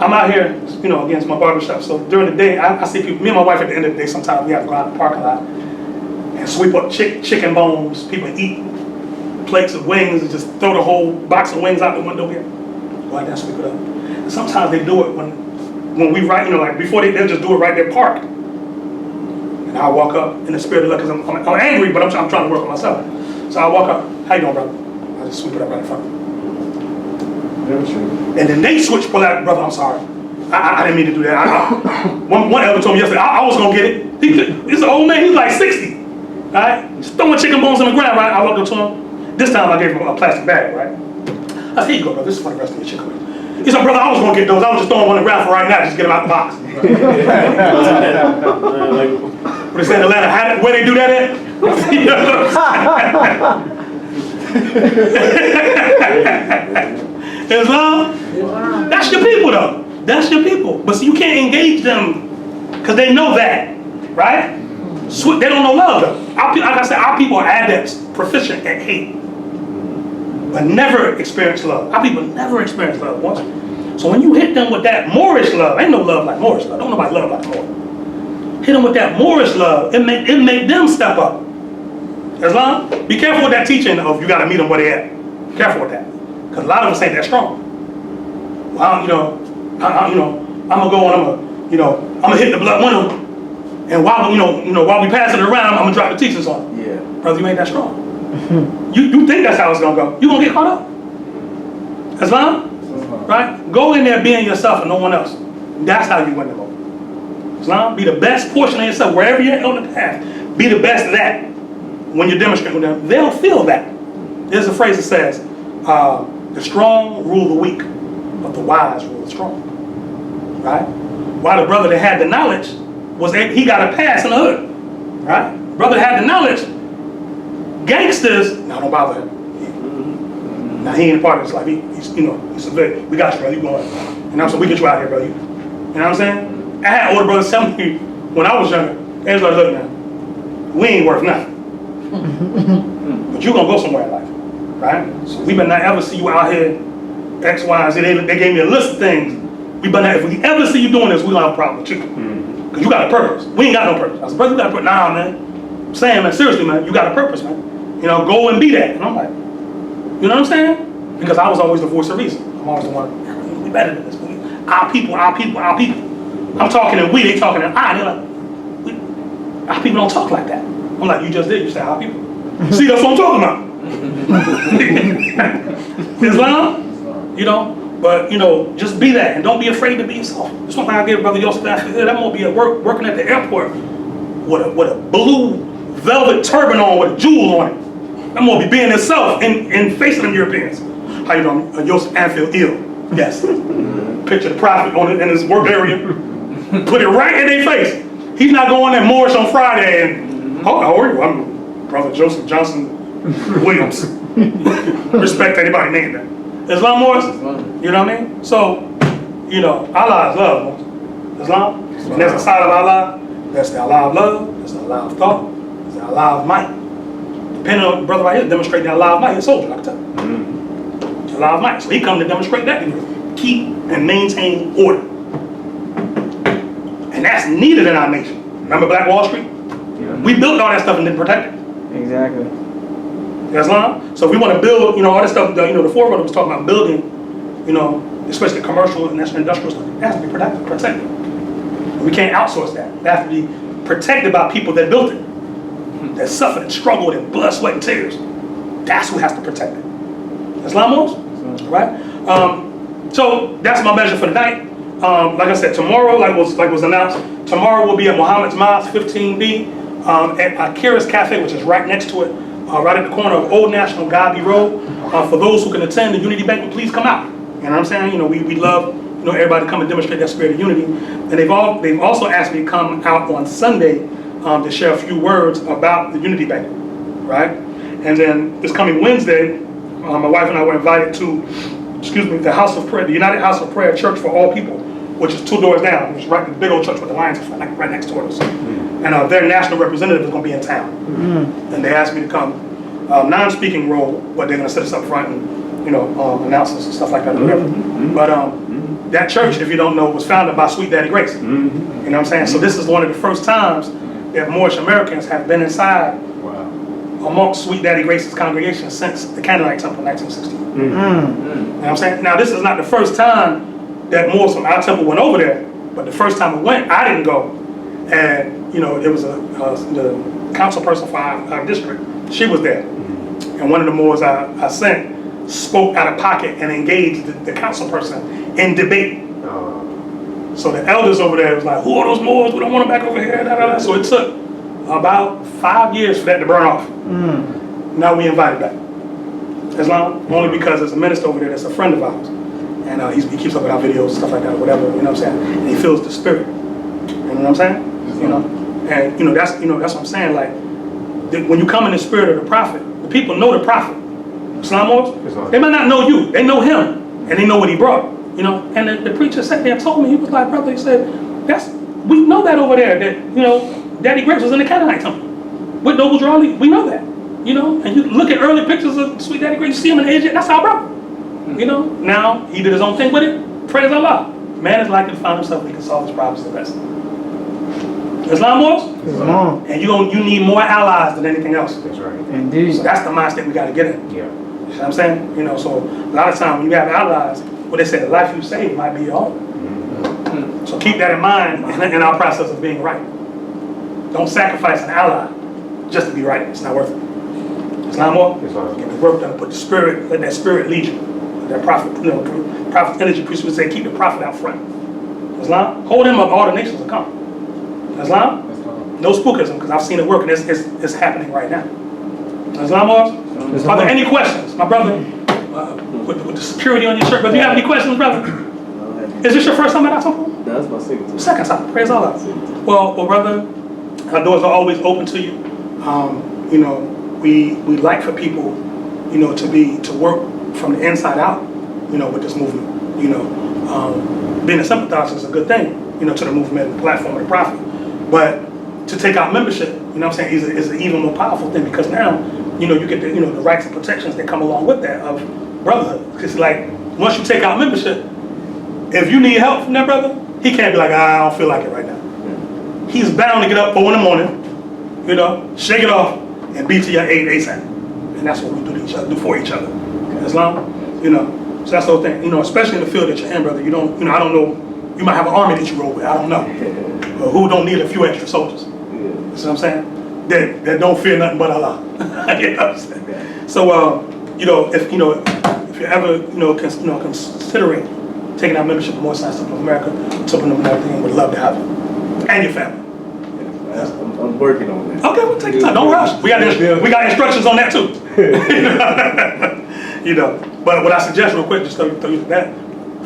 I'm out here, you know, against my barbershop. So during the day, I see people, me and my wife at the end of the day, sometimes we have to go out in the parking lot and sweep up chicken bones. People eat plates of wings and just throw the whole box of wings out the window here. Go out there and sweep it up. And sometimes they do it when we write, you know, like before they'll just do it right there parked. And I'll walk up in the spirit of love, because I'm angry, but I'm trying to work on myself. So I walk up, how you doing, brother? I just sweep it up right in front of them. And then they switch polite, brother, I'm sorry. I didn't mean to do that. One elder told me yesterday, I was gonna get it. He's an old man, he's like 60. All right? Just throwing chicken bones on the ground, right? I walked up to him. This time I gave him a plastic bag, right? I said, here you go, brother, this is for the rest of your chicken wings. He said, brother, I was gonna get those. I was just throwing one on the ground for right now, just get them out the box. What they say in Atlanta, where they do that at? Islam? That's your people though. That's your people. But see, you can't engage them because they know that, right? They don't know love though. Like I said, our people are adepts, proficient at hate, but never experience love. Our people never experience love once. So when you hit them with that Moorish love, ain't no love like Moorish love. Don't nobody love like Moor. Hit them with that Moorish love, it made them step up. Islam, be careful with that teaching of you got to meet them where they at. Careful with that, because a lot of us ain't that strong. Well, you know, I'm gonna go and I'm gonna hit the blood window, and while while we pass it around, I'm gonna drop the teachings on it. Yeah, brother, you ain't that strong. you think that's how it's gonna go? You gonna get caught up. Islam, right? Go in there being yourself and no one else. That's how you win the vote. Islam, be the best portion of yourself wherever you're on the path. Be the best of that. When you demonstrate with them, they'll feel that. There's a phrase that says, the strong rule the weak, but the wise rule the strong. Right? While the brother that had the knowledge, he got a pass in the hood. Right? Brother that had the knowledge, gangsters, no, don't bother him. Now he ain't a part of this life. He's you know, he's a bit, we got you, brother, you going. And I'm saying, we get you out here, brother. You know what I'm saying? I had older brothers tell me when I was younger, they was like, look, man, we ain't worth nothing. But you gonna go somewhere in life, right? So we better not ever see you out here, X, Y, and Z. They gave me a list of things. We better not, if we ever see you doing this, we gonna have a problem with you. Because you got a purpose. We ain't got no purpose. I said, brother, you got a purpose. Nah, man. I'm saying, man, seriously, man, you got a purpose, man. You know, go and be that. And I'm like, you know what I'm saying? Because I was always the voice of reason. I'm always the one, we better than this. Our people, our people, our people. I'm talking in we, they talking in I. They're like, our people don't talk like that. I'm like, you just did. You said our people. See, that's what I'm talking about. Islam, you know, but, you know, just be that and don't be afraid to be yourself. That's one thing I give Brother Yosef. That gonna be at work, working at the airport with a blue velvet turban on with a jewel on it. That gonna be being himself and facing them Europeans. How you doing? Yosef El. Yes. Picture the prophet on it in his work area. Put it right in their face. He's not going at Morris on Friday and, how are you? I'm Brother Joseph Johnson Williams. Respect anybody named that. Islam Morris? You know what I mean? So, you know, Allah is love. Islam? And there's a side of Allah. That's the Allah of love. That's the Allah of thought. That's the Allah of might. Depending on the brother right here, demonstrating the Allah of might. He's a soldier, I can tell you. Allah of might. So he come to demonstrate that. Keep and maintain order. And that's needed in our nation. Remember Black Wall Street? Yeah. We built all that stuff and didn't protect it. Exactly. Islam? So if we want to build, you know, all this stuff, you know, the forerunner was talking about building, you know, especially commercial and national industrial stuff. It has to be protected. We can't outsource that. It has to be protected by people that built it, that suffered and struggled in blood, sweat, and tears. That's who has to protect it. Islam knows, right? So that's my measure for tonight. Like I said, tomorrow, like was announced, tomorrow will be at Muhammad's Mosque, 15B, at Akira's Cafe, which is right next to it, right at the corner of Old National Gabi Road. For those who can attend the Unity Banquet, please come out. You know what I'm saying? You know, we love, you know, everybody to come and demonstrate that spirit of unity. And they've also asked me to come out on Sunday to share a few words about the Unity Banquet, right? And then this coming Wednesday, my wife and I were invited to, the House of Prayer, the United House of Prayer Church for All People, which is 2 doors down. It's right in the big old church with the lions right next to us. And their national representative is going to be in town. And they asked me to come, non-speaking role, but they're going to set us up front and, you know, announcements and stuff like that or whatever. But that church, if you don't know, was founded by Sweet Daddy Grace. You know what I'm saying? So this is one of the first times that Moorish Americans have been inside amongst Sweet Daddy Grace's congregation since the Canaanite Temple in 1960. You know what I'm saying? Now this is not the first time that Moors from our temple went over there, but the first time we went, I didn't go. And, you know, it was the council person for our district. She was there. And one of the Moors I sent spoke out of pocket and engaged the council person in debate. So the elders over there was like, who are those Moors? We don't want them back over here. Da, da, da. So it took about 5 years for that to burn off. Now we invited back. Islam, only because there's a minister over there that's a friend of ours. And he keeps up with our videos, stuff like that, or whatever, you know what I'm saying? And he feels the spirit. You know what I'm saying? You know? And that's what I'm saying, like, when you come in the spirit of the prophet, the people know the prophet. Islam, they might not know you, they know him, and they know what he brought. You know, and the preacher sat there and told me, he was like, brother, he said, we know that over there, that, you know, Daddy Grace was in the Canaanite temple. With Noble Drawley, we know that. You know, and you look at early pictures of Sweet Daddy Grace, you see him in Egypt, that's our brother. You know, now he did his own thing with it, praise Allah. Man is likely to find himself when he can solve his problems the best. Islam was? Islam. And you need more allies than anything else. That's right. Indeed. So that's the mindset we got to get in. Yeah. You know what I'm saying? You know, so a lot of times when you have allies, what they say, the life you save might be your own. So keep that in mind in our process of being right. Don't sacrifice an ally just to be right. It's not worth it. Islam more? Get the work done. Put the spirit, let that spirit lead you. That prophet, you know, prophet energy priest would say, keep the prophet out front. Islam, hold him up, all the nations will come. Islam, no spookism, because I've seen it work, and it's happening right now. Islam, are there any questions, my brother? With the security on your shirt, but if you have any questions, brother? Is this your first time at our temple? No, that's my second time. Second time, praise Allah. Well, brother, our doors are always open to you. You know, we like for people, you know, to work from the inside out, with this movement. Being a sympathizer is a good thing, to the movement, the platform of the Prophet. But to take out membership, is an even more powerful thing, because now, you get the, the rights and protections that come along with that of brotherhood. Because like, once you take out membership, if you need help from that brother, he can't be like, I don't feel like it right now. He's bound to get up 4 in the morning, shake it off, and be to your aid ASAP. And that's what we do to each other, do for each other. Islam, so that's the whole thing. Especially in the field that you're in, brother. You don't, I don't know, you might have an army that you roll with, I don't know. But who don't need a few extra soldiers? You see what I'm saying? That don't fear nothing but Allah. You know what I'm saying? So, if you're ever, considering taking out membership of More Science Temple of America, Temple of everything, we'd love to have you. And your family. I'm working on that. Okay, we'll take your time. Don't rush. We got instructions on that too. But what I suggest real quick, just throw you that,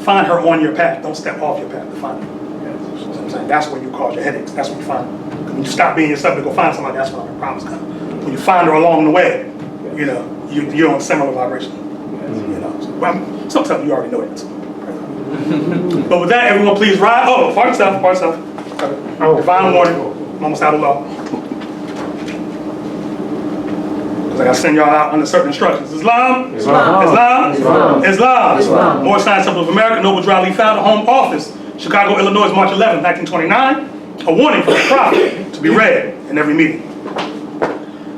find her on your path. Don't step off your path to find her. You know what I'm saying? That's when you cause your headaches. That's when you find her. When you stop being yourself to go find somebody, that's when the problems come. When you find her along the way, you're on similar vibration. So, sometimes you already know that. But with that, everyone please rise. Oh, part yourself. Divine warning. I'm almost out of law. Because I got to send y'all out under certain instructions. Islam. More Science Temple of America, Noble Dry Leaf founder, home office, Chicago, Illinois, March 11, 1929. A warning from the Prophet to be read in every meeting.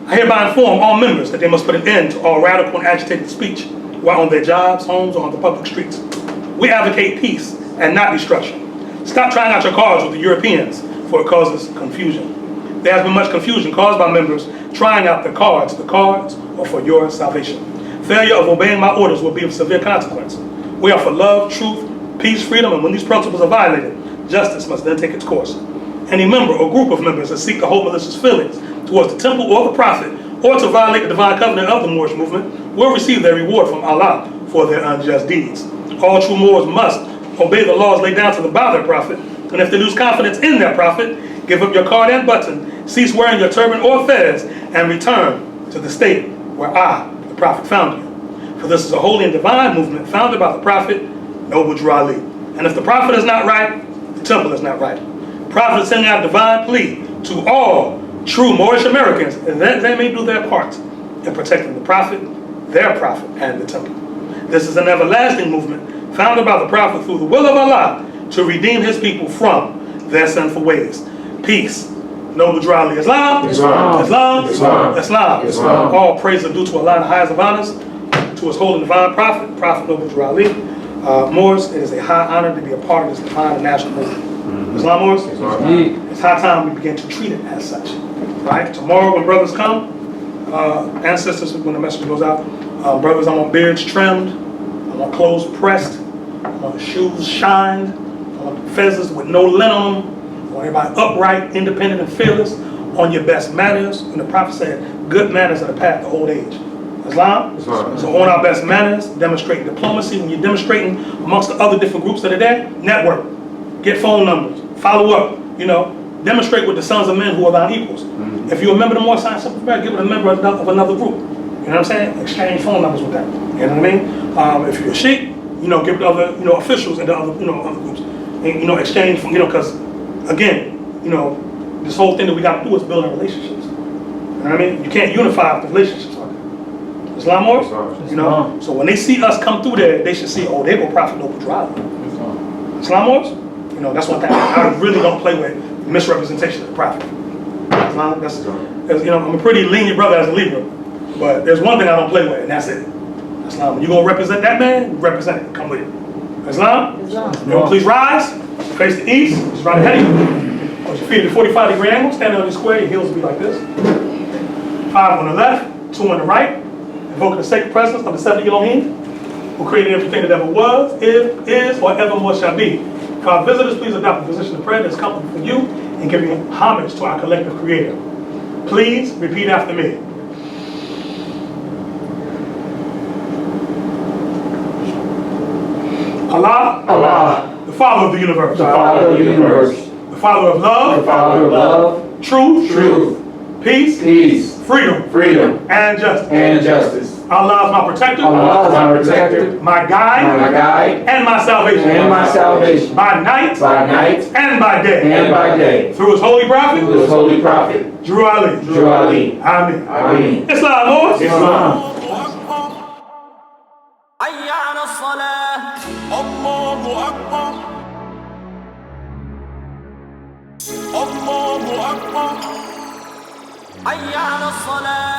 I hereby inform all members that they must put an end to all radical and agitated speech while on their jobs, homes, or on the public streets. We advocate peace and not destruction. Stop trying out your cards with the Europeans, for it causes confusion. There has been much confusion caused by members trying out the cards, or for your salvation. Failure of obeying my orders will be of severe consequence. We are for love, truth, peace, freedom, and when these principles are violated, justice must then take its course. Any member or group of members that seek to hold malicious feelings towards the temple or the prophet, or to violate the divine covenant of the Moorish movement, will receive their reward from Allah for their unjust deeds. All true Moors must obey the laws laid down to them by their prophet, and if they lose confidence in their prophet, give up your card and button, cease wearing your turban or fez, and return to the state where I, the prophet, found you. For this is a holy and divine movement founded by the prophet, Noble Drew Ali. And if the prophet is not right, the temple is not right. The prophet is sending out a divine plea to all true Moorish Americans that they may do their part in protecting the prophet, their prophet, and the temple. This is an everlasting movement founded by the prophet through the will of Allah to redeem his people from their sinful ways. Peace. Noble Drew Ali. Islam. All praise are due to Allah in the highest of honors, to his holy and divine prophet, Prophet Noble Drew Ali. Moors, it is a high honor to be a part of this divine and national movement. Islam Moors? It's high time we begin to treat it as such. Right? Tomorrow when brothers come, and sisters, when the message goes out, brothers, I want beards trimmed, I want clothes pressed, I want shoes shined, I want feathers with no lint on them, I want everybody upright, independent, and fearless, on your best manners. And the prophet said, good manners are the path to old age. Islam? So on our best manners, demonstrate diplomacy. When you're demonstrating amongst the other different groups that are there, network, get phone numbers, follow up, demonstrate with the sons of men who are thine equals. If you're a member of the More Science Temple of America, give it a member of another group. You know what I'm saying? Exchange phone numbers with them. You know what I mean? If you're a Sheik, give it to other, officials and the other, other groups. And, exchange from, because, again, this whole thing that we got to do is building relationships. You know what I mean? You can't unify if the relationships are there. Islam Moors? So when they see us come through there, they should see, oh, they go Prophet Noble Drew Ali. Islam Moors? That's one thing. I really don't play with misrepresentation of the prophet. Islam, I'm a pretty lenient brother as a Libra, but there's one thing I don't play with, and that's it. Islam, when you're gonna represent that man, represent it. Come with it. Islam? Please rise, face the east, just right ahead of you. Put your feet at a 45-degree angle, stand on your square, your heels will be like this. 5 on the left, 2 on the right. Invoking the sacred presence of the 70 Elohim, who created everything that ever was, is, or evermore shall be. For our visitors, please adopt a position of prayer that's comfortable for you and give you homage to our collective creator. Please repeat after me. Allah, the Father of the universe. The Father of love. Truth. Peace. Freedom. And justice. Allah is my protector. Allah is my protector, My guide. my guide, And my salvation. and my salvation. By night. By night And by day. and by day. Through his holy prophet. Through his holy prophet, Drew Ali. Drew Ali. Amen. Ameen. Islam, Lord. Islam. حي على الصلاة الله أكبر. الله أكبر. حي على الصلاة